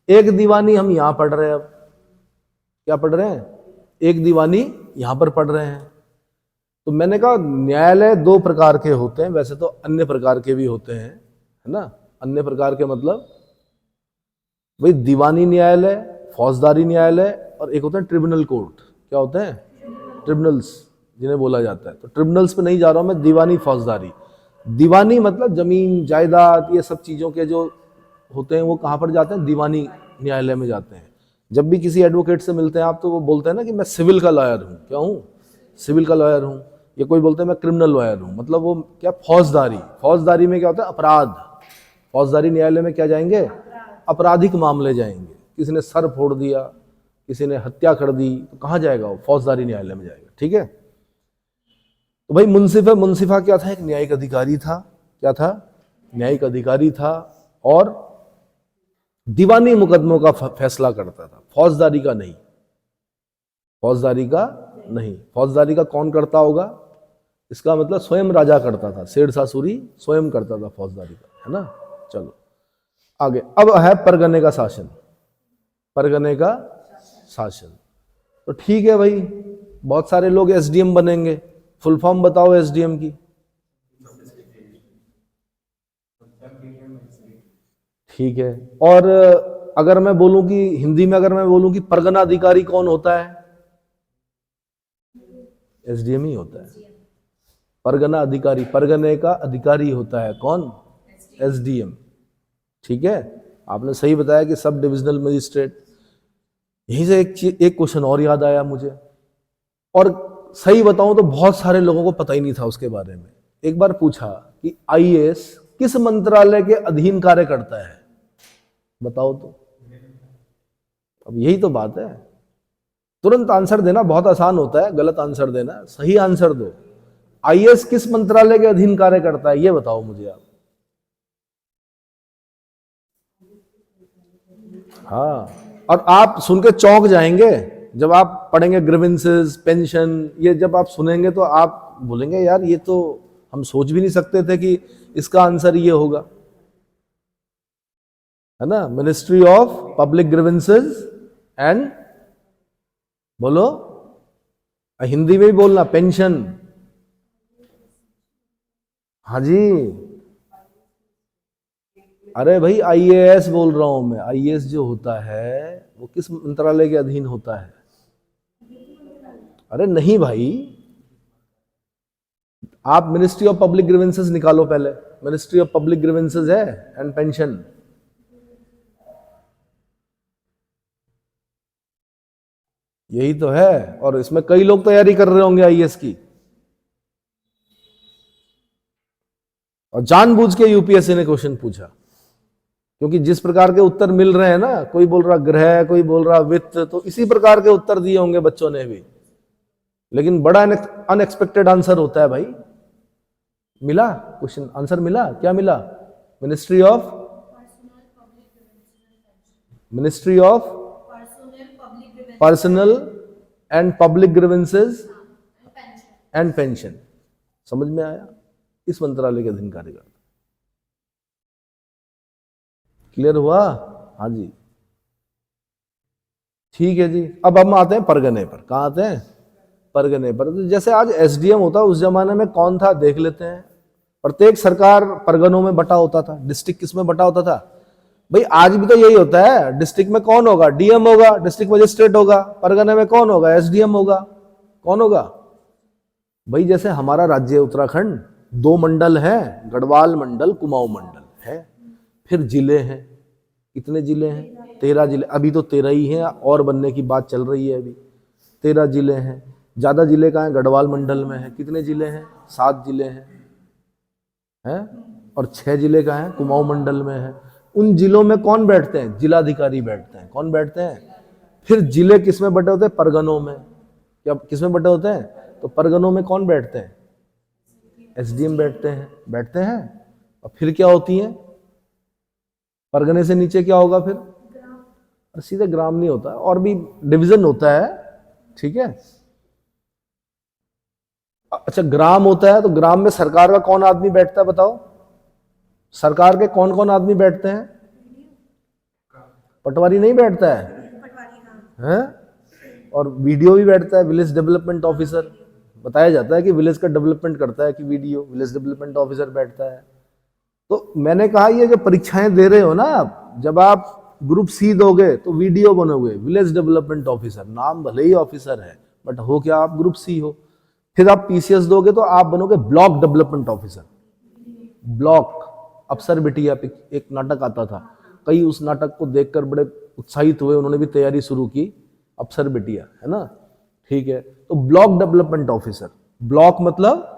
एक दीवानी हम यहां पढ़ रहे हैं। अब क्या पढ़ रहे हैं? एक दीवानी यहां पर पढ़ रहे हैं। तो मैंने कहा न्यायालय 2 प्रकार के होते हैं, वैसे तो अन्य प्रकार के भी होते हैं, है ना। अन्य प्रकार के मतलब वही दीवानी न्यायालय, फौजदारी न्यायालय, और एक होता है ट्रिब्यूनल कोर्ट। क्या होते हैं? ट्रिब्यूनल्स जिन्हें बोला जाता है। तो ट्रिब्यूनल्स पे नहीं जा रहा हूं मैं, दीवानी फौजदारी। दीवानी मतलब जमीन जायदाद ये सब चीजों के जो होते हैं वो कहां पर जाते हैं? दीवानी न्यायालय में जाते हैं। जब भी किसी एडवोकेट से मिलते हैं आप, तो वो बोलते हैं ना कि मैं सिविल का लॉयर हूं। क्या हूं? सिविल का लॉयर हूं। ये कोई बोलते हैं मैं क्रिमिनल लॉयर हूं, मतलब वो क्या? फौजदारी। फौजदारी में क्या होता है? अपराध। फौजदारी न्यायालय में क्या जाएंगे? आपराधिक मामले जाएंगे। किसी ने सर फोड़ दिया, किसी ने हत्या कर दी, तो कहां जाएगा वो? फौजदारी न्यायालय में जाएगा। ठीक है, तो भाई मुंसिफा क्या था? एक न्यायिक अधिकारी था। क्या था? न्यायिक अधिकारी था, और दीवानी मुकदमों का फैसला करता था, फौजदारी का नहीं। फौजदारी का नहीं। फौजदारी का कौन करता होगा? इसका मतलब स्वयं राजा करता था। शेरशाह सूरी स्वयं करता था फौजदारी का, है ना। चलो आगे। अब है परगने का शासन। परगने का शासन, तो ठीक है भाई, बहुत सारे लोग एसडीएम बनेंगे। फुल फॉर्म बताओ एसडीएम की। ठीक है, और अगर मैं बोलूं कि हिंदी में अगर मैं बोलूं कि परगना अधिकारी कौन होता है? एसडीएम ही होता है। परगना अधिकारी, परगने का अधिकारी होता है कौन? एसडीएम। ठीक है, आपने सही बताया कि सब डिविजनल मजिस्ट्रेट। यहीं से एक क्वेश्चन और याद आया मुझे, और सही बताऊं तो बहुत सारे लोगों को पता ही नहीं था उसके बारे में। एक बार पूछा कि आईएएस किस मंत्रालय के अधीन कार्य करता है? बताओ तो। अब यही तो बात है, तुरंत आंसर देना बहुत आसान होता है, गलत आंसर देना, सही आंसर दो। आईएएस किस मंत्रालय के अधीन कार्य करता है, ये बताओ मुझे आप। हाँ, और आप सुन के चौंक जाएंगे जब आप पढ़ेंगे ग्रीवेंसेस, पेंशन, ये जब आप सुनेंगे तो आप बोलेंगे यार ये तो हम सोच भी नहीं सकते थे कि इसका आंसर ये होगा, है ना। Ministry of public grievances and, बोलो हिंदी में भी बोलना, पेंशन। हाँ जी, अरे भाई आईएएस बोल रहा हूं मैं। आईएएस जो होता है वो किस मंत्रालय के अधीन होता है? अरे नहीं भाई, आप मिनिस्ट्री ऑफ पब्लिक ग्रीवेंसेस निकालो पहले। मिनिस्ट्री ऑफ पब्लिक ग्रीवेंसेस है एंड पेंशन। यही तो है, और इसमें कई लोग तैयारी कर रहे होंगे आईएएस की, और जानबूझ के यूपीएससी ने क्वेश्चन पूछा, क्योंकि जिस प्रकार के उत्तर मिल रहे हैं ना, कोई बोल रहा गृह, कोई बोल रहा वित्त, तो इसी प्रकार के उत्तर दिए होंगे बच्चों ने भी। लेकिन बड़ा अनएक्सपेक्टेड आंसर होता है भाई। मिला क्वेश्चन, आंसर मिला, क्या मिला? Ministry of personal and public grievances and pension. समझ में आया? इस मंत्रालय के अधीन कार्य करता। क्लियर हुआ? हाँ जी, ठीक है जी। अब हम आते हैं परगने पर। कहाँ आते हैं? परगने पर। तो जैसे आज एसडीएम होता, उस जमाने में कौन था देख लेते हैं। प्रत्येक सरकार परगनों में बटा होता था। डिस्ट्रिक्ट किस में बटा होता था भाई? आज भी तो यही होता है। डिस्ट्रिक्ट में कौन होगा? डीएम होगा, डिस्ट्रिक्ट मजिस्ट्रेट होगा। परगने में कौन होगा? एसडीएम होगा। कौन होगा भाई? जैसे हमारा राज्य उत्तराखंड, 2 मंडल हैं, गढ़वाल मंडल, कुमाऊं मंडल है। फिर जिले हैं। कितने जिले हैं? 13 जिले। अभी तो 13 ही हैं, और बनने की बात चल रही है। अभी 13 जिले हैं। ज्यादा जिले कहाँ हैं? गढ़वाल मंडल में है। कितने जिले हैं? 7 जिले हैं। और 6 जिले कहाँ हैं? कुमाऊं मंडल में है। उन जिलों में कौन बैठते हैं? जिलाधिकारी बैठते हैं। कौन बैठते हैं? फिर जिले किस में बटे होते हैं? परगनों में। क्या किस में बटे होते हैं? तो परगनों में कौन बैठते हैं? एसडीएम बैठते हैं। और फिर क्या होती है? परगने से नीचे क्या होगा फिर? सीधे ग्राम नहीं होता, और भी डिवीजन होता है। ठीक है, अच्छा ग्राम होता है, तो ग्राम में सरकार का कौन आदमी बैठता है बताओ? सरकार के कौन कौन आदमी बैठते हैं? पटवारी नहीं बैठता है? और वीडियो भी बैठता है, विलेज डेवलपमेंट ऑफिसर। बताया जाता है कि विलेज का डेवलपमेंट करता है कि वीडियो, विलेज डेवलपमेंट ऑफिसर बैठता है। तो मैंने कहा ये जो परीक्षाएं दे रहे हो ना आप, जब आप ग्रुप सी दोगे तो वीडियो बनोगे, विलेज डेवलपमेंट ऑफिसर। नाम भले ही ऑफिसर है, बट हो क्या आप ग्रुप सी हो। फिर आप पीसीएस दोगे तो आप बनोगे ब्लॉक डेवलपमेंट ऑफिसर। ब्लॉक अफसर बिटिया पे एक नाटक आता था, कई उस नाटक को देखकर बड़े उत्साहित हुए, उन्होंने भी तैयारी शुरू की। अफसर बिटिया है ना, ठीक है। तो ब्लॉक डेवलपमेंट ऑफिसर, ब्लॉक मतलब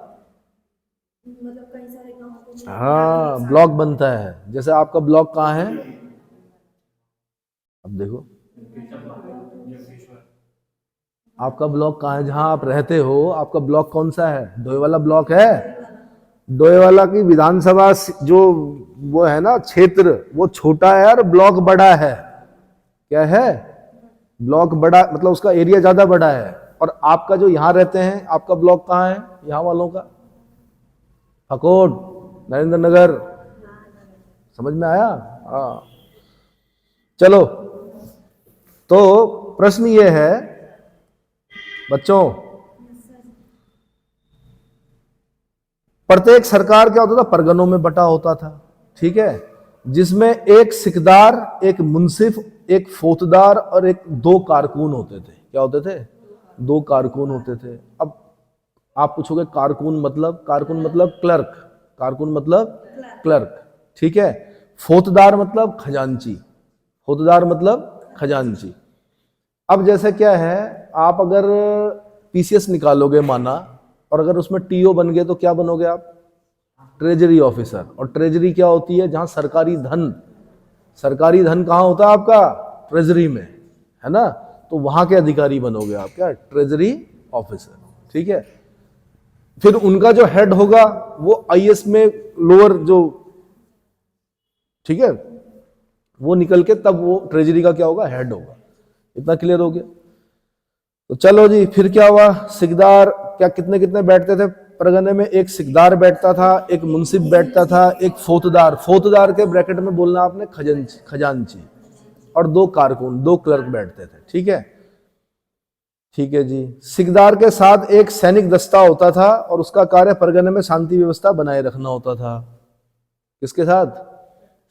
कई सारे गांव, हाँ ब्लॉक बनता है। जैसे आपका ब्लॉक कहाँ है? अब देखो आपका ब्लॉक कहाँ है, जहां आप रहते हो आपका ब्लॉक कौन सा है? डोईवाला ब्लॉक है। डोईवाला की विधानसभा जो वो है ना क्षेत्र, वो छोटा है और ब्लॉक बड़ा है। क्या है? ब्लॉक बड़ा मतलब उसका एरिया ज्यादा बड़ा है। और आपका जो यहां रहते हैं, आपका ब्लॉक कहाँ है यहां वालों का? फकोट, नरेंद्र नगर। समझ में आया? हाँ चलो, तो प्रश्न ये है बच्चों, प्रत्येक सरकार क्या होता था? परगनों में बटा होता था। ठीक है, जिसमें एक सिकदार, एक मुंसिफ, एक फौजदार और एक 2 कारकुन होते थे। क्या होते थे? 2 कारकुन होते थे। अब आप पूछोगे कारकुन मतलब? कारकुन मतलब क्लर्क। कारकुन मतलब क्लर्क। ठीक है, फौजदार मतलब खजांची। फौजदार मतलब खजांची। अब जैसे क्या है, आप अगर पीसीएस निकालोगे माना, और अगर उसमें टीओ बन गए तो क्या बनोगे आप? Treasury officer. और ट्रेजरी क्या होती है? जहां सरकारी धन कहां होता है आपका? ट्रेजरी में, है ना? तो वहां के अधिकारी बनोगे आप, क्या? ट्रेजरी ऑफिसर, ठीक है। फिर उनका जो हेड होगा वो आईएएस में लोअर जो, ठीक है, वो निकल के तब वो ट्रेजरी का क्या होगा? हेड होगा। इतना क्लियर हो गया? तो चलो जी, फिर क्या हुआ? सिकदार क्या कितने कितने बैठते थे परगने में? एक सिकदार बैठता था, एक मुंसिफ बैठता था, एक फौतदार के ब्रैकेट में बोलना आपने खजांची, और 2 कारकुन, 2 क्लर्क बैठते थे, ठीक है। ठीक है जी। सिकदार के साथ एक सैनिक दस्ता होता था और उसका कार्य परगने में शांति व्यवस्था बनाए रखना होता था। किसके साथ?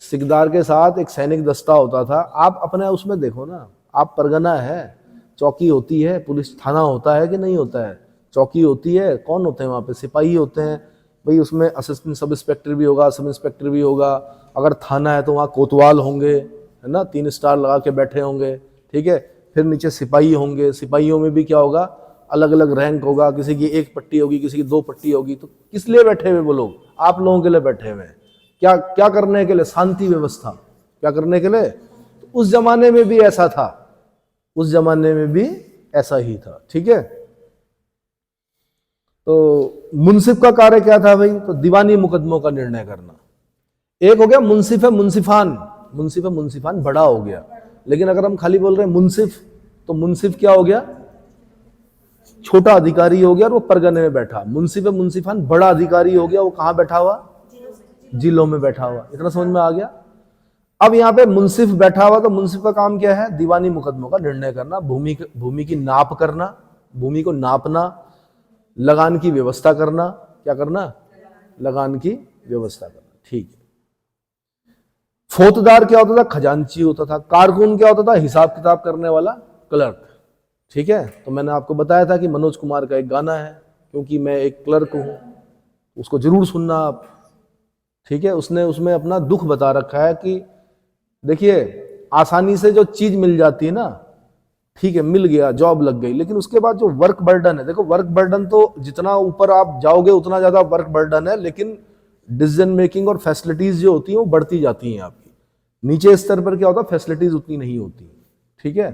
सिकदार के साथ एक सैनिक दस्ता होता था। आप अपने उसमें देखो ना, आप परगना है, चौकी होती है, पुलिस थाना होता है कि नहीं होता है? चौकी होती है, कौन होते हैं वहाँ पे? सिपाही होते हैं भाई। उसमें असिस्टेंट सब इंस्पेक्टर भी होगा, सब इंस्पेक्टर भी होगा। अगर थाना है तो वहाँ कोतवाल होंगे, है ना, 3 स्टार लगा के बैठे होंगे, ठीक है। फिर नीचे सिपाही होंगे, सिपाहियों में भी क्या होगा? अलग अलग रैंक होगा, किसी की 1 पट्टी होगी, किसी की 2 पट्टी होगी। तो किस लिए बैठे हुए वो लोग? आप लोगों के लिए बैठे हुए हैं। क्या क्या करने के लिए? शांति व्यवस्था। क्या करने के लिए? तो उस जमाने में भी ऐसा था, उस जमाने में भी ऐसा ही था, ठीक है। तो मुंसिफ का कार्य क्या था भाई? तो दीवानी मुकदमों का निर्णय करना। एक हो गया मुंसिफ है मुंसिफान, बड़ा हो गया। लेकिन अगर हम खाली बोल रहे हैं मुंसिफ, तो मुंसिफ क्या हो गया? छोटा अधिकारी हो गया और वो परगने में बैठा। मुंसिफ है मुंसिफान बड़ा अधिकारी हो गया, वो कहां बैठा हुआ? जिलों में बैठा हुआ। इतना समझ में आ गया? अब यहाँ पे मुंसिफ बैठा हुआ, तो मुंसिफ का काम क्या है? दीवानी मुकदमों का निर्णय करना, भूमि की नाप करना, भूमि को नापना, लगान की व्यवस्था करना। क्या करना? लगान की व्यवस्था करना, ठीक है। फौतदार क्या होता था? खजांची होता था। कारकुन क्या होता था? हिसाब किताब करने वाला क्लर्क, ठीक है। तो मैंने आपको बताया था कि मनोज कुमार का एक गाना है, क्योंकि मैं एक क्लर्क हूं, उसको जरूर सुनना आप, ठीक है। उसने उसमें अपना दुख बता रखा है कि देखिए, आसानी से जो चीज मिल जाती है ना, ठीक है, मिल गया, जॉब लग गई, लेकिन उसके बाद जो वर्क बर्डन है, देखो वर्क बर्डन तो जितना ऊपर आप जाओगे उतना ज्यादा वर्क बर्डन है, लेकिन डिसीजन मेकिंग और फैसिलिटीज जो होती हैं वो बढ़ती जाती हैं आपकी। नीचे स्तर पर क्या होता है? फैसिलिटीज उतनी नहीं होती, ठीक है।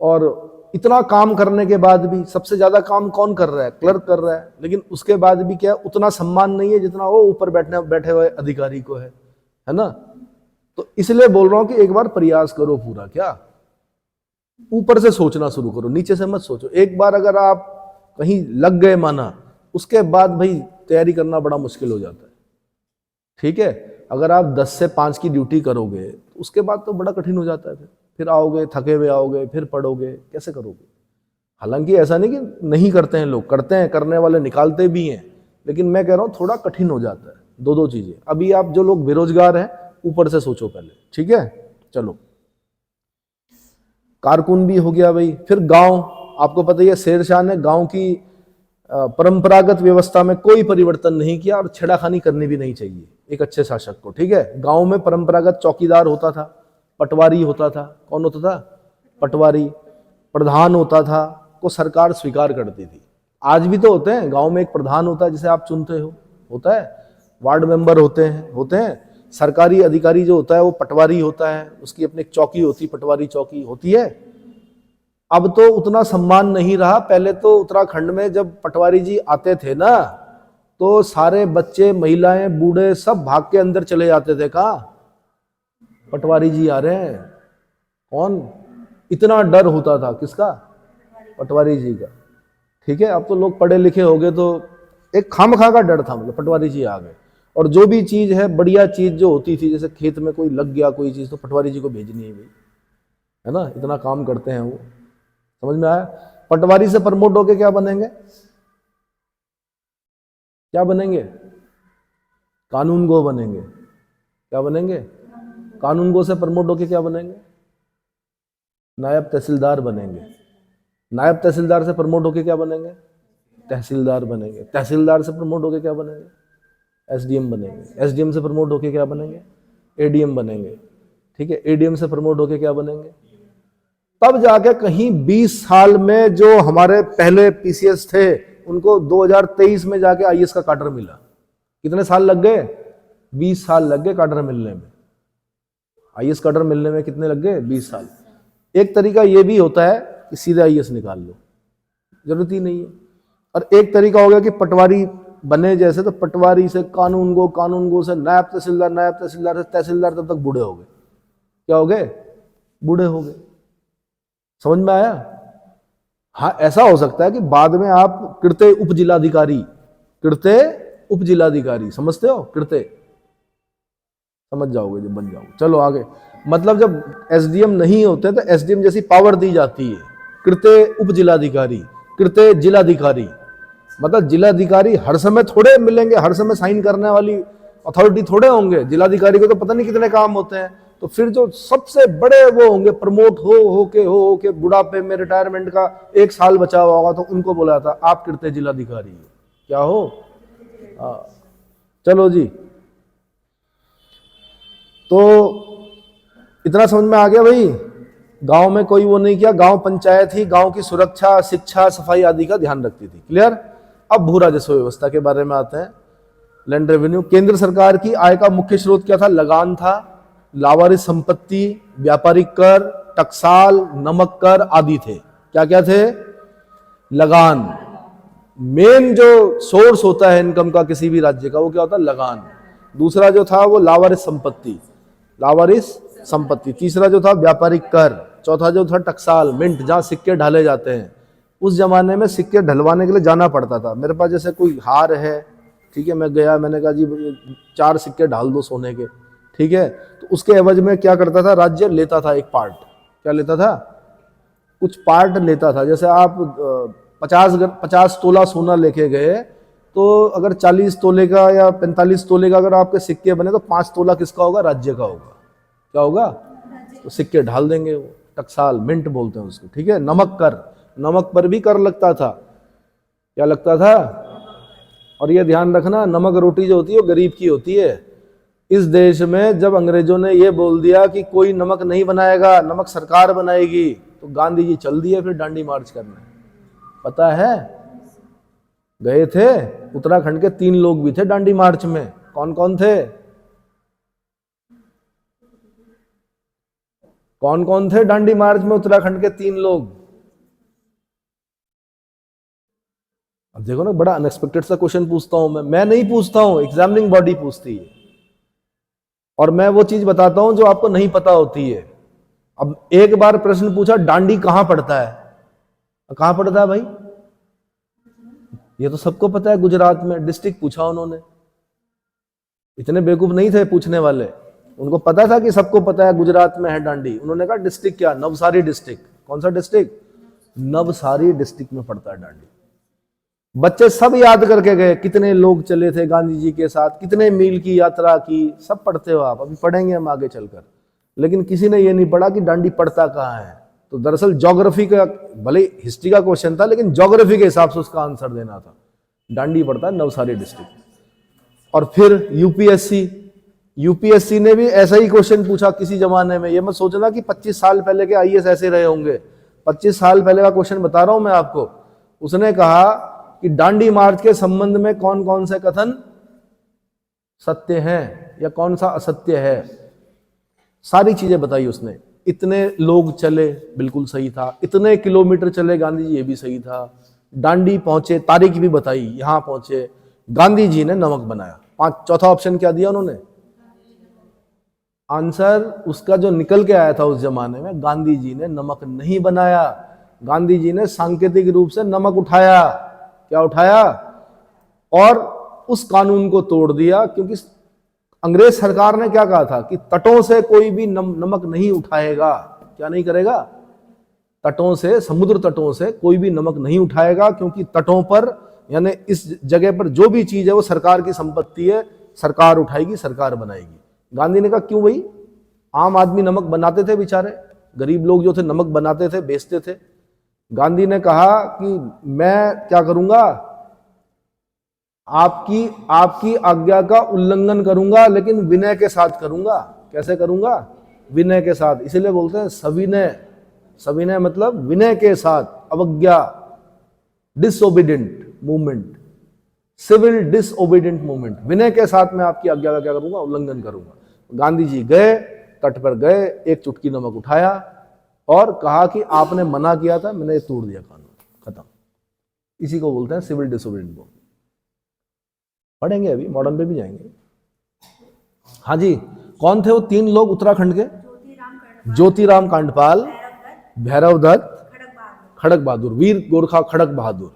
और इतना काम करने के बाद भी, सबसे ज्यादा काम कौन कर रहा है? क्लर्क कर रहा है, लेकिन उसके बाद भी क्या, उतना सम्मान नहीं है जितना वो ऊपर बैठे हुए अधिकारी को है ना। तो इसलिए बोल रहा हूं कि एक बार प्रयास करो पूरा, क्या ऊपर से सोचना शुरू करो, नीचे से मत सोचो। एक बार अगर आप कहीं लग गए माना, उसके बाद भाई तैयारी करना बड़ा मुश्किल हो जाता है, ठीक है। अगर आप 10 से 5 की ड्यूटी करोगे तो उसके बाद तो बड़ा कठिन हो जाता है। फिर आओगे, थके हुए आओगे, फिर पढ़ोगे, कैसे करोगे? हालांकि ऐसा नहीं कि नहीं करते हैं लोग, करते हैं, करने वाले निकालते भी हैं, लेकिन मैं कह रहा हूं थोड़ा कठिन हो जाता है। दो चीजें। अभी आप जो लोग बेरोजगार हैं, ऊपर से सोचो पहले, ठीक है। चलो, कारकुन भी हो गया भाई। फिर गांव, आपको पता ही है शेरशाह ने गांव की परंपरागत व्यवस्था में कोई परिवर्तन नहीं किया, और छेड़ाखानी करनी भी नहीं चाहिए एक अच्छे शासक को, ठीक है। गांव में परंपरागत चौकीदार होता था, पटवारी होता था। कौन होता था? पटवारी। प्रधान होता था, को सरकार स्वीकार करती थी। आज भी तो होते हैं, गांव में एक प्रधान होता है जिसे आप चुनते हो, होता है। वार्ड मेंबर होते हैं। सरकारी अधिकारी जो होता है वो पटवारी होता है, उसकी अपनी एक चौकी होती, पटवारी चौकी होती है। अब तो उतना सम्मान नहीं रहा। पहले तो उत्तराखंड में जब पटवारी जी आते थे ना, तो सारे बच्चे, महिलाएं, बूढ़े सब भाग के अंदर चले जाते थे। कहा? पटवारी जी आ रहे हैं। कौन? इतना डर होता था, किसका? पटवारी जी का, ठीक है। अब तो लोग पढ़े लिखे हो गए, तो एक खामखा का डर था, मतलब पटवारी जी आ गए। और जो भी चीज है, बढ़िया चीज जो होती थी, जैसे खेत में कोई लग गया कोई चीज, तो पटवारी जी को भेजनी है भाई, है ना। इतना काम करते हैं वो, समझ में आया? पटवारी से प्रमोट होके क्या बनेंगे? क्या बनेंगे? कानून गो बनेंगे। क्या बनेंगे? कानून गो से प्रमोट होके क्या बनेंगे? नायब तहसीलदार बनेंगे। नायब तहसीलदार से प्रमोट होके क्या बनेंगे? तहसीलदार बनेंगे। तहसीलदार से प्रमोट होके क्या बनेंगे? एसडीएम बनेंगे। एसडीएम से प्रमोट होके क्या बनेंगे? एडीएम बनेंगे, ठीक है। एडीएम से प्रमोट होके क्या बनेंगे? तब जाके कहीं 20 साल में जो हमारे पहले पीसीएस थे, उनको 2023 में जाके आईएएस का काडर मिला। कितने साल लग गए? 20 साल लग गए cadre मिलने में। आईएएस cadre मिलने में कितने लग गए? 20 साल। एक तरीका ये भी होता है कि सीधे आईएएस निकाल लो, जरूरत ही नहीं है। और एक तरीका हो गया कि पटवारी बने जैसे, तो पटवारी से कानून गो से नायब तहसीलदार से तहसीलदार, तब तक बूढ़े हो गए। क्या हो गए? बूढ़े हो गए। समझ में आया? हाँ, ऐसा हो सकता है कि बाद में आप कृत्य उप जिलाधिकारी समझते हो? कृत्य समझ जाओगे जब बन जाओगे। चलो आगे। मतलब जब एसडीएम नहीं होते तो एसडीएम जैसी पावर दी जाती है, कृत्य उप जिलाधिकारी, कृत्य जिलाधिकारी। मतलब जिलाधिकारी हर समय थोड़े मिलेंगे, हर समय साइन करने वाली अथॉरिटी थोड़े होंगे। जिलाधिकारी को तो पता नहीं कितने काम होते हैं। तो फिर जो सबसे बड़े वो होंगे, प्रमोट हो के बुढ़ापे में रिटायरमेंट का 1 साल बचा हुआ होगा, तो उनको बोला था आप कृत्य जिलाधिकारी हो। क्या हो? चलो जी, तो इतना समझ में आ गया भाई। गांव में कोई वो नहीं किया, गांव पंचायत ही गांव की सुरक्षा, शिक्षा, सफाई आदि का ध्यान रखती थी। क्लियर? अब भू राजस्व व्यवस्था के बारे में आते हैं। Land revenue. केंद्र सरकार की आय का मुख्य स्रोत क्या था? लगान था, लावारिस संपत्ति, व्यापारिक कर, टकसाल, नमक कर आदि थे। क्या क्या थे? लगान। मेन जो सोर्स होता है इनकम का किसी भी राज्य का, वो क्या होता है? लगान। दूसरा जो था वो लावारिस संपत्ति। तीसरा जो था व्यापारिक कर। चौथा जो था टकसाल, मिंट, जहां सिक्के ढाले जाते हैं। उस जमाने में सिक्के ढलवाने के लिए जाना पड़ता था। मेरे पास जैसे कोई हार है, ठीक है, मैं गया, मैंने कहा जी 4 सिक्के ढाल दो सोने के, ठीक है, तो उसके एवज में क्या करता था? राज्य लेता था एक पार्ट। क्या लेता था? कुछ पार्ट लेता था। जैसे आप 50 तोला सोना लेके गए, तो अगर 40 तोले का या 45 तोले का अगर आपके सिक्के बने, तो 5 तोला किसका होगा? राज्य का होगा। क्या होगा? तो सिक्के ढाल देंगे वो। टकसाल, मिंट बोलते हैं उसको, ठीक है। नमक कर, नमक पर भी कर लगता था। क्या लगता था? और ये ध्यान रखना, नमक रोटी जो होती है वो गरीब की होती है। इस देश में जब अंग्रेजों ने ये बोल दिया कि कोई नमक नहीं बनाएगा, नमक सरकार बनाएगी, तो गांधी जी चल दिए फिर दांडी मार्च करने। पता है? गए थे उत्तराखंड के 3 लोग भी थे दांडी मार्च में। कौन कौन थे? कौन कौन थे दांडी मार्च में उत्तराखंड के 3 लोग? अब देखो ना, बड़ा अनएक्सपेक्टेड सा क्वेश्चन पूछता हूं मैं नहीं पूछता हूं, एग्जामिनिंग बॉडी पूछती है। और मैं वो चीज बताता हूं जो आपको नहीं पता होती है। अब एक बार प्रश्न पूछा, दांडी कहां पड़ता है? कहां पड़ता है भाई? ये तो सबको पता है, गुजरात में। डिस्ट्रिक्ट पूछा उन्होंने। इतने बेवकूफ नहीं थे पूछने वाले, उनको पता था कि सबको पता है गुजरात में है दांडी। उन्होंने कहा डिस्ट्रिक्ट क्या? नवसारी डिस्ट्रिक्ट। कौन सा डिस्ट्रिक्ट? नवसारी डिस्ट्रिक्ट में पड़ता है दांडी। बच्चे सब याद करके गए, कितने लोग चले थे गांधी जी के साथ, कितने मील की यात्रा की, सब पढ़ते हो आप, अभी पढ़ेंगे हम आगे चलकर। लेकिन किसी ने ये नहीं पढ़ा कि दांडी पड़ता कहाँ है। तो दरअसल ज्योग्राफी का, भले हिस्ट्री का क्वेश्चन था, लेकिन ज्योग्राफी के हिसाब से उसका आंसर देना था। दांडी पड़ता है नवसारी डिस्ट्रिक्ट। और फिर यूपीएससी ने भी ऐसा ही क्वेश्चन पूछा किसी जमाने में। ये मत सोचना कि 25 साल पहले के आईएएस ऐसे रहे होंगे। 25 साल पहले का क्वेश्चन बता रहा हूं मैं आपको। उसने कहा कि दांडी मार्च के संबंध में कौन कौन से कथन सत्य हैं या कौन सा असत्य है, सारी चीजें बताई उसने। इतने लोग चले, बिल्कुल सही था। इतने किलोमीटर चले गांधी जी, ये भी सही था। दांडी पहुंचे, तारीख भी बताई, यहां पहुंचे, गांधी जी ने नमक बनाया। चौथा ऑप्शन क्या दिया उन्होंने? आंसर उसका जो निकल के आया था उस जमाने में, गांधी जी ने नमक नहीं बनाया। गांधी जी ने सांकेतिक रूप से नमक उठाया। क्या उठाया? और उस कानून को तोड़ दिया, क्योंकि अंग्रेज सरकार ने क्या कहा था कि तटों से कोई भी नमक नहीं उठाएगा। क्या नहीं करेगा? तटों से, समुद्र तटों से कोई भी नमक नहीं उठाएगा, क्योंकि तटों पर, यानी इस जगह पर जो भी चीज है वो सरकार की संपत्ति है, सरकार उठाएगी, सरकार बनाएगी। गांधी ने कहा क्यों भाई? आम आदमी नमक बनाते थे बेचारे, गरीब लोग जो थे नमक बनाते थे, बेचते थे। गांधी ने कहा कि मैं क्या करूंगा, आपकी आज्ञा का उल्लंघन करूंगा, लेकिन विनय के साथ करूंगा। कैसे करूंगा? विनय के साथ। इसीलिए बोलते हैं सविनय। सविनय मतलब विनय के साथ, अवज्ञा, disobedient movement. Civil disobedient movement, विनय के साथ मैं आपकी आज्ञा का क्या करूंगा, उल्लंघन करूंगा। गांधी जी गए, तट पर गए, एक चुटकी नमक उठाया और कहा कि आपने मना किया था, मैंने तोड़ दिया कानून, खत्म। इसी को बोलते हैं सिविल डिसओबीडियंट मूवमेंट। पढ़ेंगे, अभी मॉडर्न पे भी जाएंगे। हाँ जी, कौन थे वो 3 लोग उत्तराखंड के? ज्योतिराम कांडपाल, भैरव दत्त, खड़क बहादुर, वीर गोरखा खड़क बहादुर।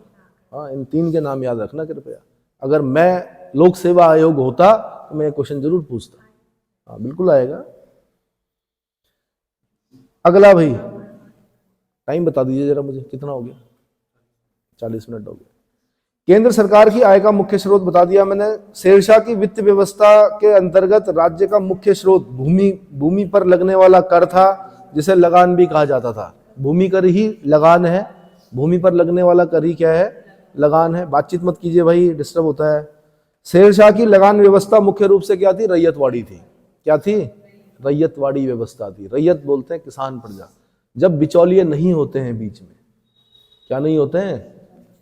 हाँ, इन 3 के नाम याद रखना कृपया। अगर मैं लोक सेवा आयोग होता तो मैं क्वेश्चन जरूर पूछता। हाँ, बिल्कुल आएगा। अगला भाई, टाइम बता दीजिए जरा मुझे, कितना हो गया? 40 मिनट हो गए। केंद्र सरकार की आय का मुख्य स्रोत बता दिया मैंने। शेरशाह की वित्त व्यवस्था के अंतर्गत राज्य का मुख्य स्रोत भूमि पर लगने वाला कर था, जिसे लगान भी कहा जाता था। भूमि कर ही लगान है, भूमि पर लगने वाला कर ही क्या है, लगान है। बातचीत मत कीजिए भाई, डिस्टर्ब होता है। शेरशाह की लगान व्यवस्था मुख्य रूप से क्या थी? रैयतवाड़ी थी। क्या थी? रैयतवाड़ी व्यवस्था थी। रैयत बोलते हैं किसान प्रजा। जब बिचौलिए नहीं होते हैं बीच में, क्या नहीं होते हैं?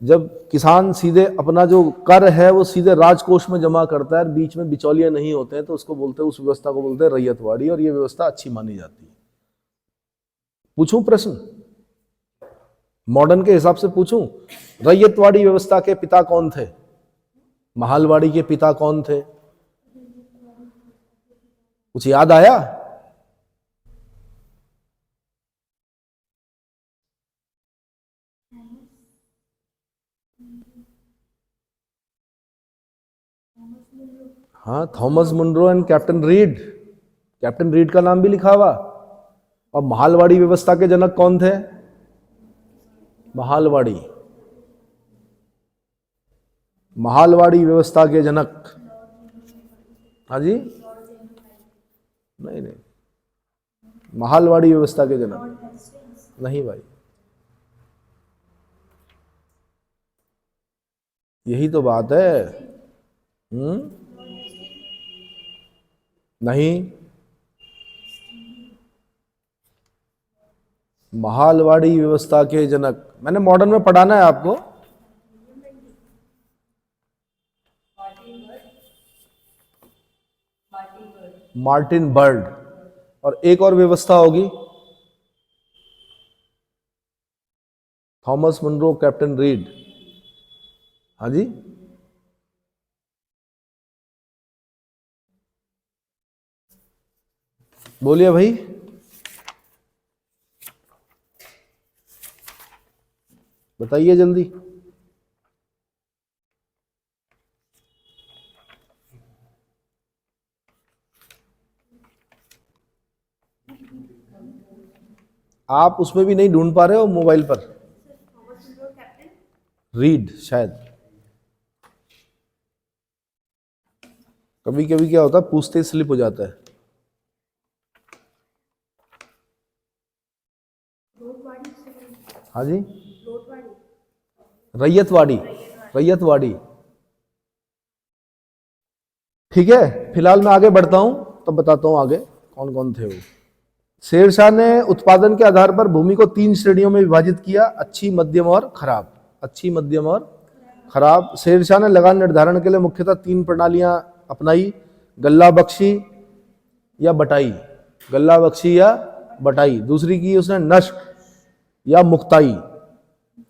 जब किसान सीधे अपना जो कर है वो सीधे राजकोष में जमा करता है, बीच में बिचौलिए नहीं होते हैं, तो उसको बोलते हैं, उस व्यवस्था को बोलते हैं रैयतवाड़ी, और ये व्यवस्था अच्छी मानी जाती है। पूछूं प्रश्न, मॉडर्न के हिसाब से पूछूं? रैयतवाड़ी व्यवस्था के पिता कौन थे? महालवाड़ी के पिता कौन थे? कुछ याद आया? हाँ, Thomas Munro and captain Reed. Captain Reed का नाम भी लिखा हुआ। और महालवाड़ी व्यवस्था के जनक कौन थे? महालवाड़ी व्यवस्था के जनक, हाँ जी, नहीं, महालवाड़ी व्यवस्था के जनक नहीं भाई, यही तो बात है। नहीं, महालवाड़ी व्यवस्था के जनक मैंने मॉडर्न में पढ़ाना है आपको। Martin bird. और एक और व्यवस्था होगी, थॉमस मुनरो, कैप्टन रीड। हाँ जी, बोलिए भाई। बताइए जल्दी। आप उसमें भी नहीं ढूंढ पा रहे हो मोबाइल पर? रीड शायद। कभी कभी क्या होता है, पूछते ही स्लिप हो जाता है। हाँ जी, रैयतवाड़ी, रैयतवाड़ी। ठीक है, फिलहाल मैं आगे बढ़ता हूं, तब बताता हूं आगे कौन कौन थे वो। शेरशाह ने उत्पादन के आधार पर भूमि को 3 श्रेणियों में विभाजित किया, अच्छी, मध्यम और खराब। अच्छी, मध्यम और खराब। शेरशाह ने लगान निर्धारण के लिए मुख्यतः 3 प्रणालियां अपनाई, गल्ला बख्शी या बटाई। गल्ला बख्शी या बटाई। दूसरी की उसने नष्ट या मुक्ताई,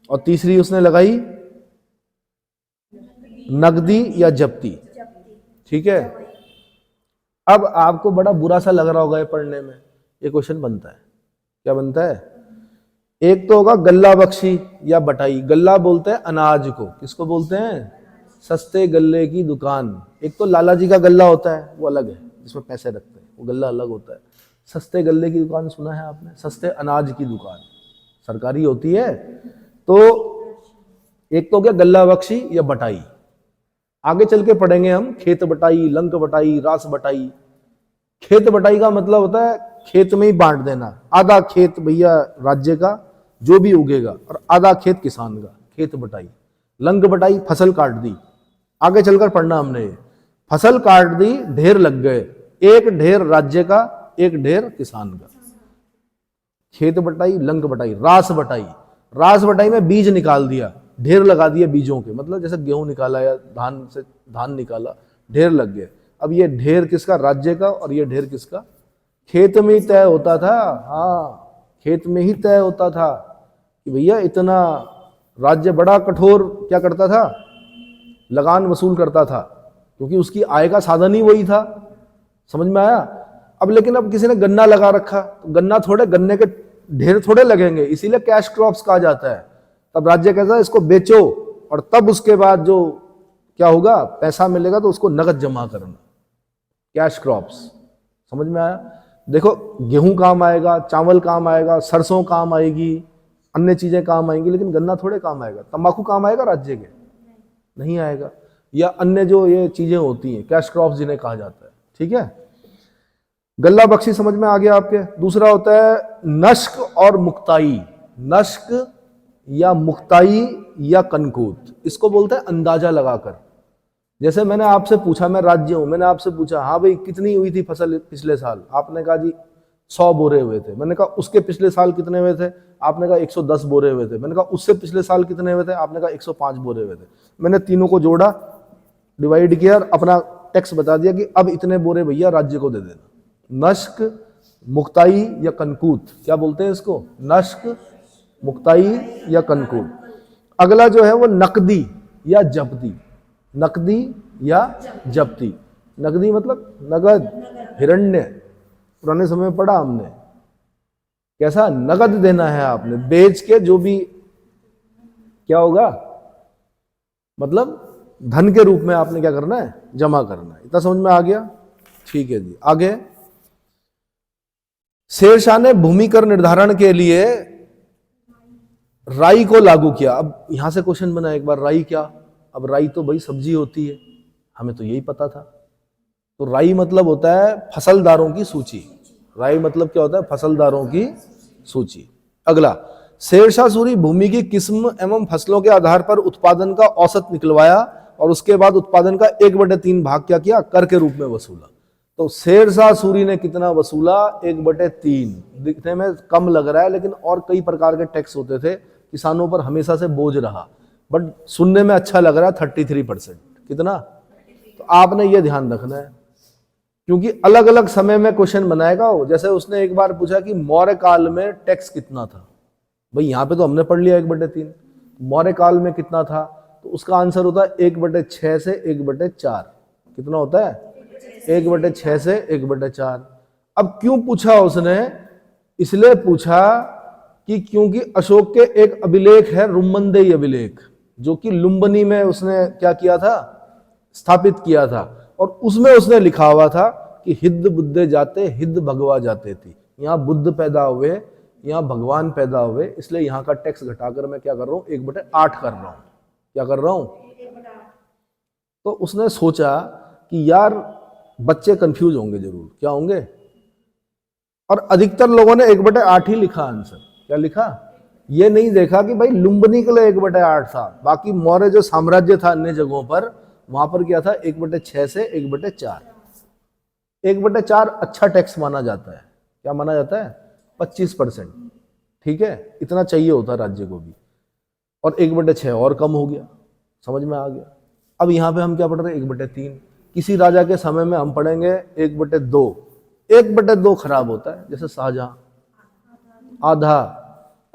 और तीसरी उसने लगाई नकदी या जब्ती। ठीक है, अब आपको बड़ा बुरा सा लग रहा होगा ये पढ़ने में, ये क्वेश्चन बनता है। क्या बनता है? एक तो होगा गल्ला बख्शी या बटाई। गल्ला बोलते हैं अनाज को, किसको बोलते हैं? सस्ते गल्ले की दुकान। एक तो लाला जी का गल्ला होता है, वो अलग है, जिसमें पैसे रखते हैं, वो गल्ला अलग होता है। सस्ते गल्ले की दुकान सुना है आपने? सस्ते अनाज की दुकान सरकारी होती है। तो एक तो क्या, गल्ला बख्शी या बटाई। आगे चल के पढ़ेंगे हम खेत बटाई, लंक बटाई, रास बटाई। खेत बटाई का मतलब होता है खेत में ही बांट देना। आधा खेत भैया राज्य का जो भी उगेगा, और आधा खेत किसान का, खेत बटाई। लंक बटाई, फसल काट दी। आगे चलकर पढ़ना हमने, फसल काट दी, ढेर लग गए, एक ढेर राज्य का, एक ढेर किसान का। खेत बटाई, लंक बटाई। रास बटाई, रास बटाई में बीज निकाल दिया, ढेर लगा दिए बीजों के, मतलब जैसे गेहूं निकाला या धान से धान निकाला, ढेर लग गए। अब ये ढेर किसका? राज्य का। और ये ढेर किसका? खेत में ही तय होता था। हाँ, खेत में ही तय होता था कि भैया इतना। राज्य बड़ा कठोर क्या करता था? लगान वसूल करता था, क्योंकि उसकी आय का साधन ही वही था। समझ में आया? अब लेकिन अब किसी ने गन्ना लगा रखा, तो गन्ने के ढेर थोड़े लगेंगे, इसीलिए कैश क्रॉप्स कहा जाता है। तब राज्य कहता है इसको बेचो, और तब उसके बाद जो क्या होगा, पैसा मिलेगा तो उसको नगद जमा करना, कैश क्रॉप्स। समझ में आया? देखो, गेहूं काम आएगा, चावल काम आएगा, सरसों काम आएगी, अन्य चीजें काम आएंगी, लेकिन गन्ना थोड़े काम आएगा। तंबाकू काम आएगा राज्य के? नहीं आएगा। या अन्य जो ये चीजें होती हैं, कैश क्रॉप्स जिन्हें कहा जाता है। ठीक है, गल्ला बख्शी समझ में आ गया आपके। दूसरा होता है नष्क और मुक्ताई। नष्क या मुक्ताई या कनकूत, इसको बोलते हैं अंदाजा लगाकर। जैसे मैंने आपसे पूछा, मैं राज्य हूं, मैंने आपसे पूछा हाँ भाई कितनी हुई थी फसल पिछले साल, आपने कहा जी 100 बोरे हुए थे। मैंने कहा उसके पिछले साल कितने हुए थे, आपने कहा 110 बोरे हुए थे। मैंने कहा उससे पिछले साल कितने हुए थे, आपने कहा 105 बोरे हुए थे। मैंने तीनों को जोड़ा, डिवाइड किया और अपना टैक्स बता दिया कि अब इतने बोरे भैया राज्य को दे देना। नष्क, मुक्ताई या कनकूत, क्या बोलते हैं इसको? नष्क, मुक्ताई या कनकूत। अगला जो है वो नकदी या जब्ती। नकदी या जब्ती। नकदी मतलब नगद, हिरण्य। पुराने समय में पढ़ा हमने, कैसा? नगद देना है आपने, बेच के जो भी क्या होगा, मतलब धन के रूप में आपने क्या करना है? जमा करना है। इतना समझ में आ गया? ठीक है जी, आगे। शेरशाह ने भूमि कर निर्धारण के लिए राई को लागू किया। अब यहां से क्वेश्चन बना एक बार, राई क्या? अब राई तो भाई सब्जी होती है, हमें तो यही पता था। तो राई मतलब होता है फसलदारों की सूची। राई मतलब क्या होता है? फसलदारों की सूची। अगला, शेरशाह सूरी भूमि की किस्म एवं फसलों के आधार पर उत्पादन का औसत निकलवाया और उसके बाद उत्पादन का 1/3 भाग क्या किया? कर के रूप में वसूला। तो शेरशाह सूरी ने कितना वसूला? 1/3। दिखने में कम लग रहा है, लेकिन और कई प्रकार के टैक्स होते थे, किसानों पर हमेशा से बोझ रहा, बट सुनने में अच्छा लग रहा है 33%। कितना? तो आपने ये ध्यान रखना है, क्योंकि अलग अलग समय में क्वेश्चन बनाएगा वो। जैसे उसने एक बार पूछा कि मौर्य काल में टैक्स कितना था। भाई यहाँ पे तो हमने पढ़ लिया 1/3, मौर्य काल में कितना था? तो उसका आंसर होता है 1/6 से 1/4। कितना होता है? 1/6 से 1/4। अब क्यों पूछा उसने? इसलिए पूछा कि क्योंकि अशोक के एक अभिलेख है, रुम्मनदेही अभिलेख, जो कि लुम्बनी में उसने क्या किया था? स्थापित किया था। और उसमें उसने लिखा हुआ था कि हिद्द बुद्धे जाते, हिद्द भगवा जाते थी। यहाँ बुद्ध पैदा हुए, यहाँ भगवान पैदा हुए, इसलिए यहाँ का टैक्स घटाकर मैं क्या कर रहा हूँ? 1/8 कर रहा हूँ। क्या कर रहा हूँ? तो उसने सोचा कि यार बच्चे कंफ्यूज होंगे जरूर, क्या होंगे? और अधिकतर लोगों ने 1/8 ही लिखा आंसर। क्या लिखा? ये नहीं देखा कि भाई लुम्बनी के लिए 1/8 था, बाकी मौर्य जो साम्राज्य था अन्य जगहों पर, वहां पर क्या था? 1/6 से 1/4। 1/4 अच्छा टैक्स माना जाता है। क्या माना जाता है? 25%। ठीक है, इतना चाहिए होता राज्य को भी, और 1/6 और कम हो गया। समझ में आ गया? अब यहाँ पे हम क्या पढ़ रहे हैं? 1/3। किसी राजा के समय में हम पढ़ेंगे 1/2। 1/2 खराब होता है, जैसे शाहजहां, आधा।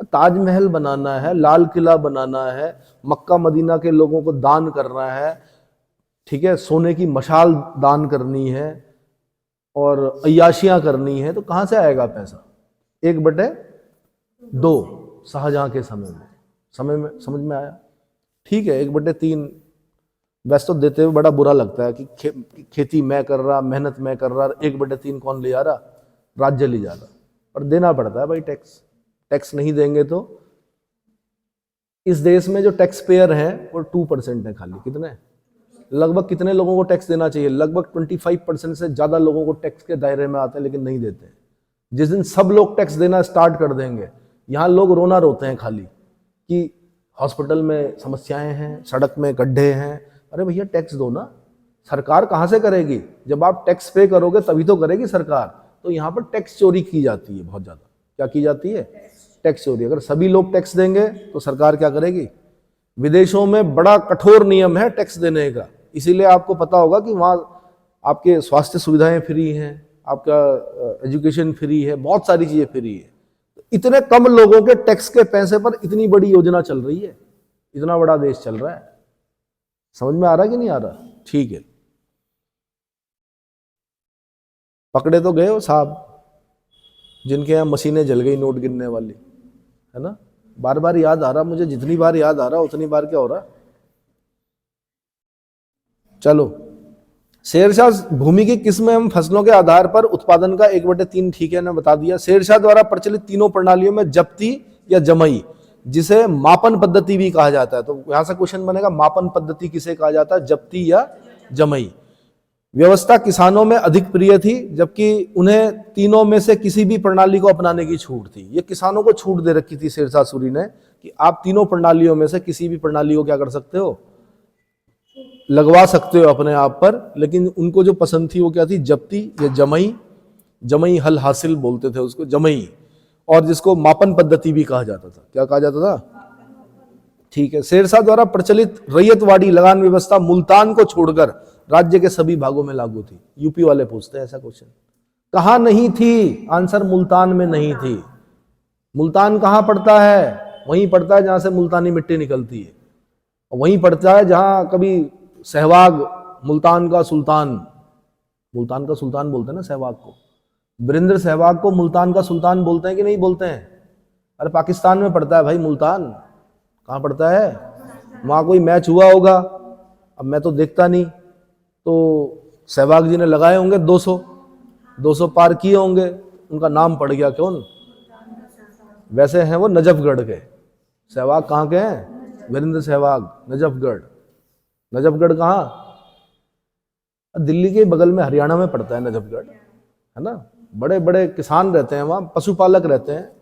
ताजमहल बनाना है, लाल किला बनाना है, मक्का मदीना के लोगों को दान करना है, ठीक है, सोने की मशाल दान करनी है और अय्याशियां करनी है, तो कहां से आएगा पैसा? 1/2 शाहजहां के समय में समझ में आया? ठीक है, 1/3 वैसे तो देते हुए बड़ा बुरा लगता है कि खेती मैं कर रहा, मेहनत मैं कर रहा, 1/3 कौन ले जा रहा? राज्य ले जा रहा। पर देना पड़ता है भाई टैक्स। टैक्स नहीं देंगे तो इस देश में जो टैक्स पेयर है वो 2% है खाली। कितने? लगभग कितने लोगों को टैक्स देना चाहिए? लगभग 25% से ज्यादा लोगों को टैक्स के दायरे में आते हैं, लेकिन नहीं देते। जिस दिन सब लोग टैक्स देना स्टार्ट कर देंगे, यहां लोग रोना रोते हैं खाली कि हॉस्पिटल में समस्याएं हैं, सड़क में गड्ढे हैं। अरे भैया टैक्स दो ना। सरकार कहां से करेगी? जब आप टैक्स पे करोगे तभी तो करेगी सरकार। तो यहाँ पर टैक्स चोरी की जाती है बहुत ज्यादा। क्या की जाती है? टैक्स चोरी। अगर सभी लोग टैक्स देंगे तो सरकार क्या करेगी? विदेशों में बड़ा कठोर नियम है टैक्स देने का, इसीलिए आपको पता होगा कि वहाँ आपके स्वास्थ्य सुविधाएं फ्री हैं, आपका एजुकेशन फ्री है, बहुत सारी चीजें फ्री है। इतने कम लोगों के टैक्स के पैसे पर इतनी बड़ी योजना चल रही है, इतना बड़ा देश चल रहा है। समझ में आ रहा है कि नहीं आ रहा? ठीक है, पकड़े तो गए हो साहब जिनके यहाँ मशीनें जल गई नोट गिनने वाली, है ना? बार बार याद आ रहा मुझे, जितनी बार याद आ रहा उतनी बार क्या हो रहा। चलो, शेरशाह भूमि की किस्म एवं फसलों के आधार पर उत्पादन का 1/3 ठीक है, ने बता दिया। शेरशाह द्वारा प्रचलित तीनों प्रणालियों में जब्ती या जमई, जिसे मापन पद्धति भी कहा जाता है, तो यहां से क्वेश्चन बनेगा मापन पद्धति किसे कहा जाता है, जब्ती या जमई। व्यवस्था किसानों में अधिक प्रिय थी, जबकि उन्हें तीनों में से किसी भी प्रणाली को अपनाने की छूट थी। ये किसानों को छूट दे रखी थी शेरशाह सूरी ने कि आप तीनों प्रणालियों में से किसी भी प्रणाली को क्या कर सकते हो, लगवा सकते हो अपने आप पर। लेकिन उनको जो पसंद थी वो क्या थी, जब्ती या जमई। जमई हल हासिल बोलते थे उसको, जमई, और जिसको मापन पद्धति भी कहा जाता था। क्या कहा जाता था? ठीक है। शेरशाह द्वारा प्रचलित रैयतवाड़ी लगान व्यवस्था मुल्तान को छोड़कर राज्य के सभी भागों में लागू थी। यूपी वाले पूछते हैं ऐसा क्वेश्चन। कहां नहीं थी? आंसर मुल्तान में नहीं थी। मुल्तान कहां पड़ता है? वहीं पड़ता है जहां से मुल्तानी मिट्टी निकलती है, वहीं पड़ता है जहां कभी सहवाग, मुल्तान का सुल्तान बोलते हैं ना सहवाग को, वीरेंद्र सहवाग को मुल्तान का सुल्तान बोलते हैं कि नहीं बोलते हैं? अरे पाकिस्तान में पड़ता है भाई मुल्तान। कहाँ पड़ता है? वहाँ कोई मैच हुआ होगा, अब मैं तो देखता नहीं, तो सहवाग जी ने लगाए होंगे 200 पार किए होंगे, उनका नाम पड़ गया। कौन? वैसे हैं वो नजफगढ़ के। सहवाग कहाँ के हैं? वीरेंद्र सहवाग, नजफगढ़। नजफगढ़ कहाँ? दिल्ली के बगल में हरियाणा में पड़ता है नजफगढ़, है ना? बड़े बड़े किसान रहते हैं वहाँ, पशुपालक रहते हैं,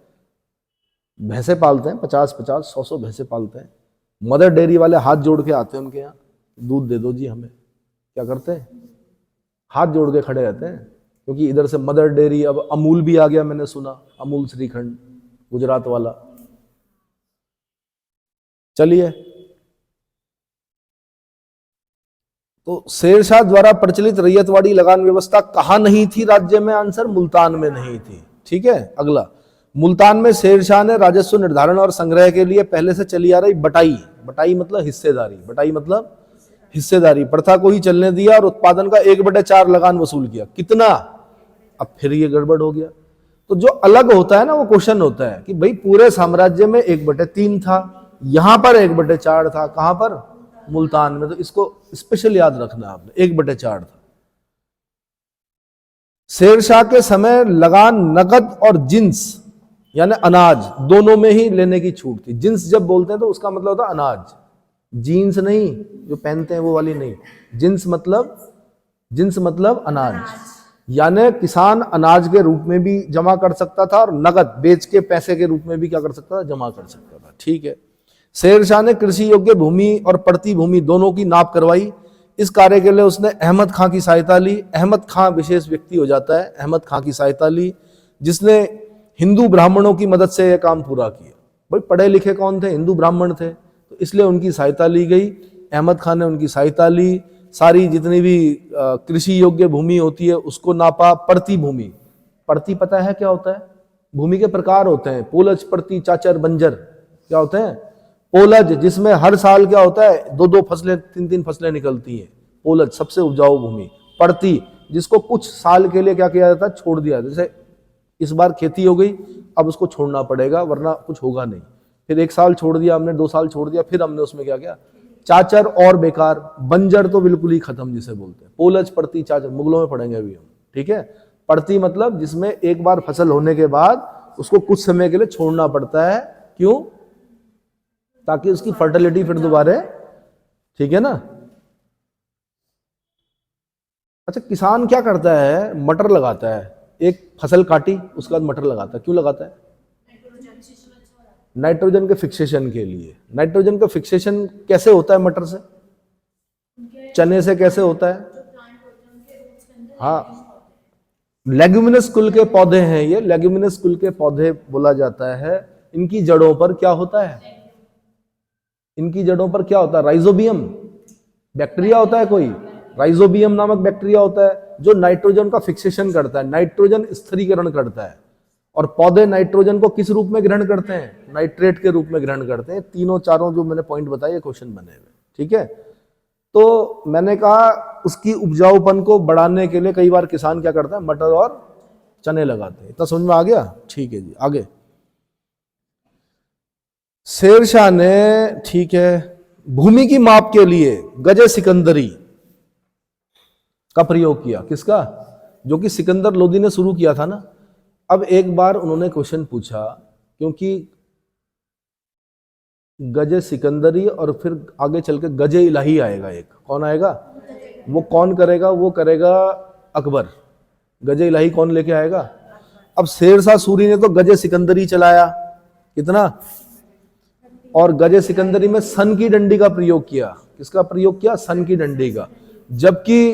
भैंसे पालते हैं, 50-50, 100-100 भैंसे पालते हैं। मदर डेयरी वाले हाथ जोड़ के आते हैं उनके यहाँ, दूध दे दो जी हमें। क्या करते हैं? हाथ जोड़ के खड़े रहते हैं, क्योंकि इधर से मदर डेयरी, अब अमूल भी आ गया, मैंने सुना, अमूल श्रीखंड गुजरात वाला। चलिए, तो शेरशाह द्वारा प्रचलित रैयतवाड़ी लगान व्यवस्था कहां नहीं थी राज्य में? आंसर मुल्तान में नहीं थी। ठीक है। अगला, मुल्तान में शेरशाह ने राजस्व निर्धारण और संग्रह के लिए पहले से चली आ रही बटाई मतलब हिस्सेदारी प्रथा को ही चलने दिया और उत्पादन का 1/4 लगान वसूल किया। कितना? अब फिर ये गड़बड़ हो गया। तो जो अलग होता है ना, वो क्वेश्चन होता है कि भाई पूरे साम्राज्य में 1/3 था, यहां पर 1/4 था। कहां पर? मुल्तान में। तो इसको स्पेशल याद रखना आपने, 1/4 था। शेरशाह के समय लगान नकद और जिन्स यानी अनाज दोनों में ही लेने की छूट थी। जिन्स जब बोलते हैं तो उसका मतलब होता है अनाज, जीन्स नहीं जो पहनते हैं वो वाली नहीं। जिन्स मतलब अनाज, यानी किसान अनाज के रूप में भी जमा कर सकता था और नकद बेच के पैसे के रूप में भी क्या कर सकता था, जमा कर सकता था। ठीक है। शेरशाह ने कृषि योग्य भूमि और पड़ती भूमि दोनों की नाप करवाई। इस कार्य के लिए उसने अहमद खां की सहायता ली। अहमद खां विशेष व्यक्ति हो जाता है, अहमद खां की सहायता ली, जिसने हिंदू ब्राह्मणों की मदद से यह काम पूरा किया। भाई पढ़े लिखे कौन थे? हिंदू ब्राह्मण थे, तो इसलिए उनकी सहायता ली गई। अहमद खान ने उनकी सहायता ली, सारी जितनी भी कृषि योग्य भूमि होती है उसको नापा। पड़ती भूमि, पड़ती पता है क्या होता है? भूमि के प्रकार होते हैं, पोलज, पड़ती, चाचर, बंजर। क्या होते हैं? पोलज जिसमें हर साल क्या होता है, 2-2 फसलें, 3-3 फसलें निकलती हैं, पोलज सबसे उपजाऊ भूमि। पड़ती जिसको कुछ साल के लिए क्या किया जाता है, छोड़ दिया। जैसे इस बार खेती हो गई, अब उसको छोड़ना पड़ेगा वरना कुछ होगा नहीं। फिर 1 साल छोड़ दिया हमने, 2 साल छोड़ दिया, फिर हमने उसमें क्या किया, चाचर और बेकार। बंजर तो बिल्कुल ही खत्म जिसे बोलते हैं। पोलज, पड़ती, चाचर मुगलों में पढ़ेंगे अभी हम। ठीक है। पड़ती मतलब जिसमें एक बार फसल होने के बाद उसको कुछ समय के लिए छोड़ना पड़ता है। क्यों? ताकि उसकी फर्टिलिटी फिर दोबारा, ठीक है ना। अच्छा, किसान क्या करता है? मटर लगाता है। एक फसल काटी उसके बाद मटर लगाता है। क्यों लगाता है? नाइट्रोजन के फिक्सेशन के लिए। नाइट्रोजन का फिक्सेशन कैसे होता है मटर से? चने से कैसे होता है? हाँ, लेग्यूमिनस कुल के पौधे हैं ये, लेग्यूमिनस कुल के पौधे बोला जाता है। इनकी जड़ों पर क्या होता है? इनकी जड़ों पर क्या होता है? राइजोबियम बैक्टीरिया होता है, कोई राइजोबियम नामक बैक्टीरिया होता है जो नाइट्रोजन का फिक्सेशन करता है, नाइट्रोजन स्थिरीकरण करता है। और पौधे नाइट्रोजन को किस रूप में ग्रहण करते हैं? नाइट्रेट के रूप में ग्रहण करते हैं। तीनों चारों जो मैंने पॉइंट बताए ये क्वेश्चन बने हुए, ठीक है। तो मैंने कहा उसकी उपजाऊपन को बढ़ाने के लिए कई बार किसान क्या करता है? मटर और चने लगाते हैं। इतना समझ में आ गया? ठीक है जी, आगे। शेरशाह ने, ठीक है, भूमि की माप के लिए गजे सिकंदरी का प्रयोग किया। किसका? जो कि सिकंदर लोदी ने शुरू किया था ना। अब एक बार उन्होंने क्वेश्चन पूछा, क्योंकि गजे सिकंदरी और फिर आगे चल के गजे इलाही आएगा, एक कौन आएगा? वो कौन करेगा? वो करेगा अकबर। गजे इलाही कौन लेके आएगा? अब शेरशाह सूरी ने तो गजे सिकंदरी चलाया, कितना? और गजे सिकंदरी में सन की डंडी का प्रयोग किया। किसका प्रयोग किया? सन की डंडी का। जबकि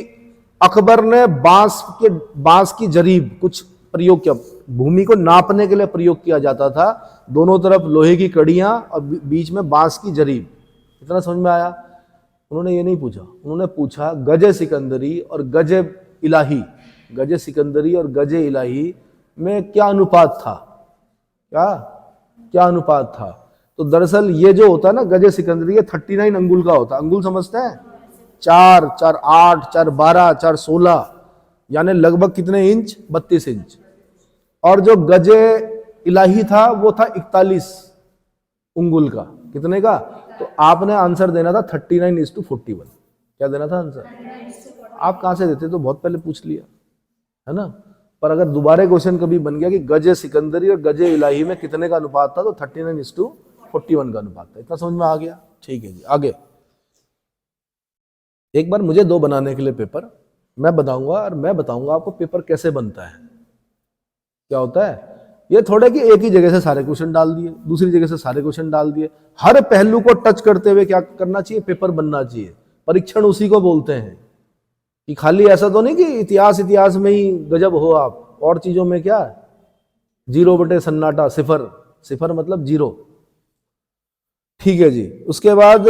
अकबर ने बांस की जरीब कुछ प्रयोग किया। भूमि को नापने के लिए प्रयोग किया जाता था, दोनों तरफ लोहे की कड़ियां और बीच में बांस की जरीब। इतना समझ में आया? उन्होंने ये नहीं पूछा, उन्होंने पूछा गजे सिकंदरी और गजे इलाही, गजे सिकंदरी और गजे इलाही में क्या अनुपात था? क्या अनुपात था? तो दरअसल ये जो होता है ना गजे सिकंदरी, ये 39 अंगुल का होता है। अंगुल समझते हैं? 4, 4, 8, 4, 12, 4, 16, यानी लगभग कितने इंच? 32 इंच। और जो गजे इलाही था वो था 41 अंगुल का। कितने का? तो आपने आंसर देना था 39:41। क्या देना था आंसर? आप कहां से देते? तो बहुत पहले पूछ लिया है ना। पर अगर दोबारा क्वेश्चन कभी बन गया कि गजे सिकंदरी और गजे इलाही में कितने का अनुपात था, तो 39:41 का अनुपात था। इतना समझ में आ गया? ठीक है जी, आगे। एक बार मुझे 2 बनाने के लिए पेपर मैं बताऊंगा, और मैं बताऊंगा आपको पेपर कैसे बनता है। क्या होता है? ये थोड़े कि एक ही जगह से सारे क्वेश्चन डाल दिए, दूसरी जगह से सारे क्वेश्चन डाल दिए। हर पहलू को टच करते हुए क्या करना चाहिए? पेपर बनना चाहिए। परीक्षण उसी को बोलते हैं कि खाली ऐसा तो नहीं कि इतिहास में ही गजब हो आप, और चीजों में क्या? 0/सन्नाटा, सिफर मतलब 0। ठीक है जी। उसके बाद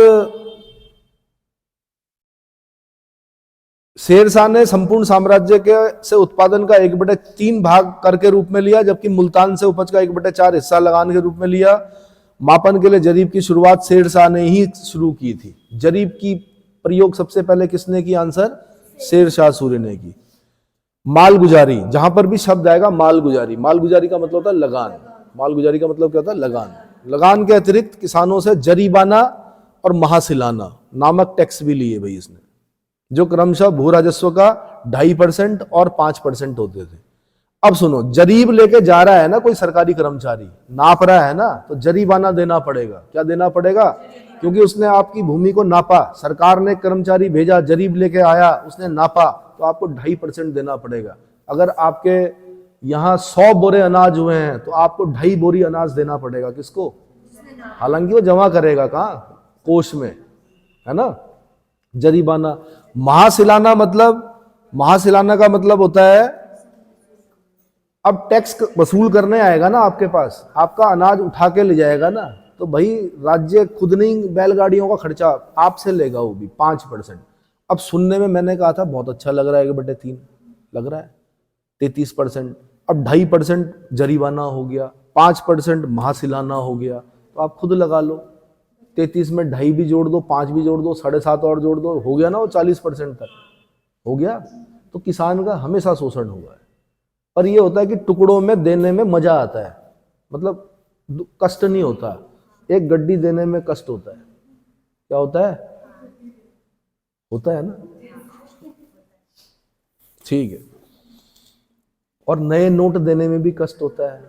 शेरशाह ने संपूर्ण साम्राज्य के से उत्पादन का 1/3 भाग कर के रूप में लिया, जबकि मुल्तान से उपज का 1/4 हिस्सा लगान के रूप में लिया। मापन के लिए जरीब की शुरुआत शेरशाह ने ही शुरू की थी। जरीब की प्रयोग सबसे पहले किसने की? आंसर शेरशाह सूरी ने की। मालगुजारी, जहां पर भी शब्द आएगा मालगुजारी, मालगुजारी का मतलब होता है लगान। मालगुजारी का मतलब क्या होता है? लगान। लगान के अतिरिक्त किसानों से जरीबाना और महासिलाना नामक टैक्स भी लिए भाई इसने, जो क्रमशः भू राजस्व का 2.5% और 5% होते थे। अब सुनो, जरीब लेके जा रहा है ना कोई सरकारी कर्मचारी, नाप रहा है ना, तो जरीबाना देना पड़ेगा। क्या देना पड़ेगा? क्योंकि उसने आपकी भूमि को नापा, सरकार ने कर्मचारी भेजा, जरीब लेके आया, उसने नापा, तो आपको 2.5% देना पड़ेगा। अगर आपके यहाँ 100 बोरे अनाज हुए हैं तो आपको 2.5 बोरी अनाज देना पड़ेगा। किसको? हालांकि वो जमा करेगा कहाँ? कोष में, है ना। जरीबाना। महासिलाना का मतलब होता है, अब टैक्स वसूल करने आएगा ना आपके पास, आपका अनाज उठा के ले जाएगा ना, तो भाई राज्य खुद नहीं बैलगाड़ियों का खर्चा आपसे लेगा, वो भी 5%। अब सुनने में मैंने कहा था बहुत अच्छा लग रहा है, 1/3 लग रहा है, 33%। अब 2.5% जरीबाना हो गया, 5% महासिलाना हो गया, तो आप खुद लगा लो। 33 में 2.5 भी जोड़ दो, 5 भी जोड़ दो, 7.5 और जोड़ दो, हो गया ना वो 40% तक हो गया। तो किसान का हमेशा शोषण हुआ है। पर ये होता है कि टुकड़ों में देने में मजा आता है, मतलब कष्ट नहीं होता। एक गड्डी देने में कष्ट होता है। क्या होता है? होता है ना। ठीक है। और नए नोट देने में भी कष्ट होता है।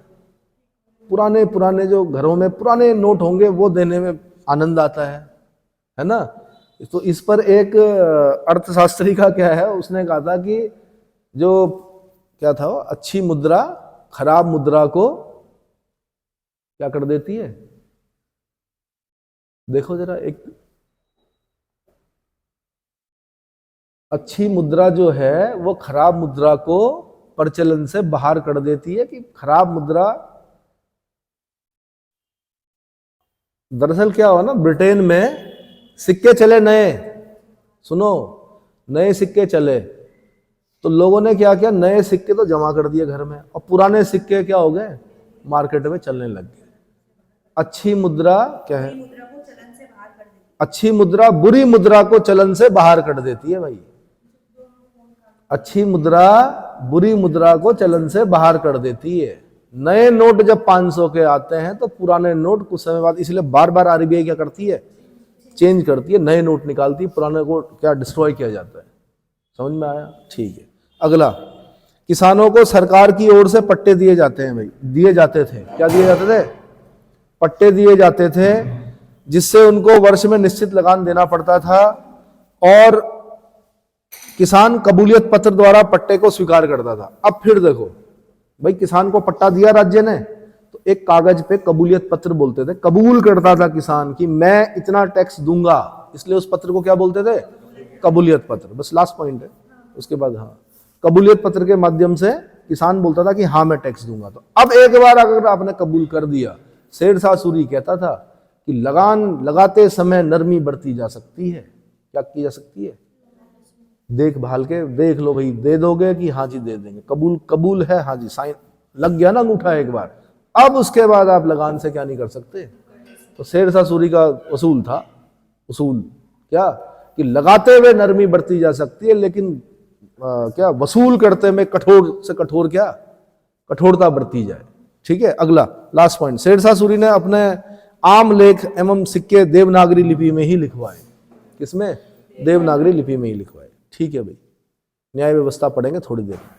पुराने जो घरों में पुराने नोट होंगे वो देने में आनंद आता है ना। तो इस पर एक अर्थशास्त्री का क्या है, उसने कहा था कि जो क्या था, वो अच्छी मुद्रा खराब मुद्रा को क्या कर देती है? देखो जरा, एक अच्छी मुद्रा जो है वो खराब मुद्रा को प्रचलन से बाहर कर देती है, कि खराब मुद्रा दरअसल क्या हुआ ना, ब्रिटेन में सिक्के चले नए, सुनो, नए सिक्के चले, तो लोगों ने क्या किया, नए सिक्के तो जमा कर दिए घर में, और पुराने सिक्के क्या हो गए, मार्केट में चलने लग गए। अच्छी मुद्रा क्या है, अच्छी मुद्रा बुरी मुद्रा को चलन से बाहर कर देती है भाई। अच्छी मुद्रा बुरी मुद्रा को चलन से बाहर कर देती है। नए नोट जब 500 के आते हैं तो पुराने नोट कुछ समय बाद, इसलिए बार बार आरबीआई क्या करती है, चेंज करती है, नए नोट निकालती है, पुराने को क्या डिस्ट्रॉय किया जाता है। समझ में आया? ठीक है। अगला, किसानों को सरकार की ओर से पट्टे दिए जाते हैं भाई, दिए जाते थे। क्या दिए जाते थे? पट्टे दिए जाते थे, जिससे उनको वर्ष में निश्चित लगान देना पड़ता था, और किसान कबूलियत पत्र द्वारा पट्टे को स्वीकार करता था। अब फिर देखो भाई, किसान को पट्टा दिया राज्य ने, तो एक कागज पे कबूलियत पत्र बोलते थे, कबूल करता था किसान कि मैं इतना टैक्स दूंगा, इसलिए उस पत्र को क्या बोलते थे, कबूलियत पत्र। बस लास्ट पॉइंट है, उसके बाद हाँ, कबूलियत पत्र के माध्यम से किसान बोलता था कि हाँ मैं टैक्स दूंगा। तो अब एक बार अगर आपने कबूल कर दिया, शेरशाह सूरी कहता था कि लगान लगाते समय नरमी बरती जा सकती है। क्या की जा सकती है? देखभाल के देख लो भाई, दे दोगे कि हाँ जी दे देंगे, कबूल कबूल है, हाँ जी साइन लग गया ना अंगूठा एक बार, अब उसके बाद आप लगान से क्या नहीं कर सकते। तो शेरशाह सूरी का उसूल था, उसूल क्या, कि लगाते हुए नरमी बरती जा सकती है, लेकिन क्या वसूल करते में कठोर से कठोर क्या, कठोरता बरती जाए। ठीक है। अगला लास्ट पॉइंट, शेरशाह सूरी ने अपने आम लेख एवं सिक्के देवनागरी लिपि में ही लिखवाए। किसमें? देवनागरी लिपि में ही लिखवाए। ठीक है भाई, न्याय व्यवस्था पढ़ेंगे थोड़ी देर में।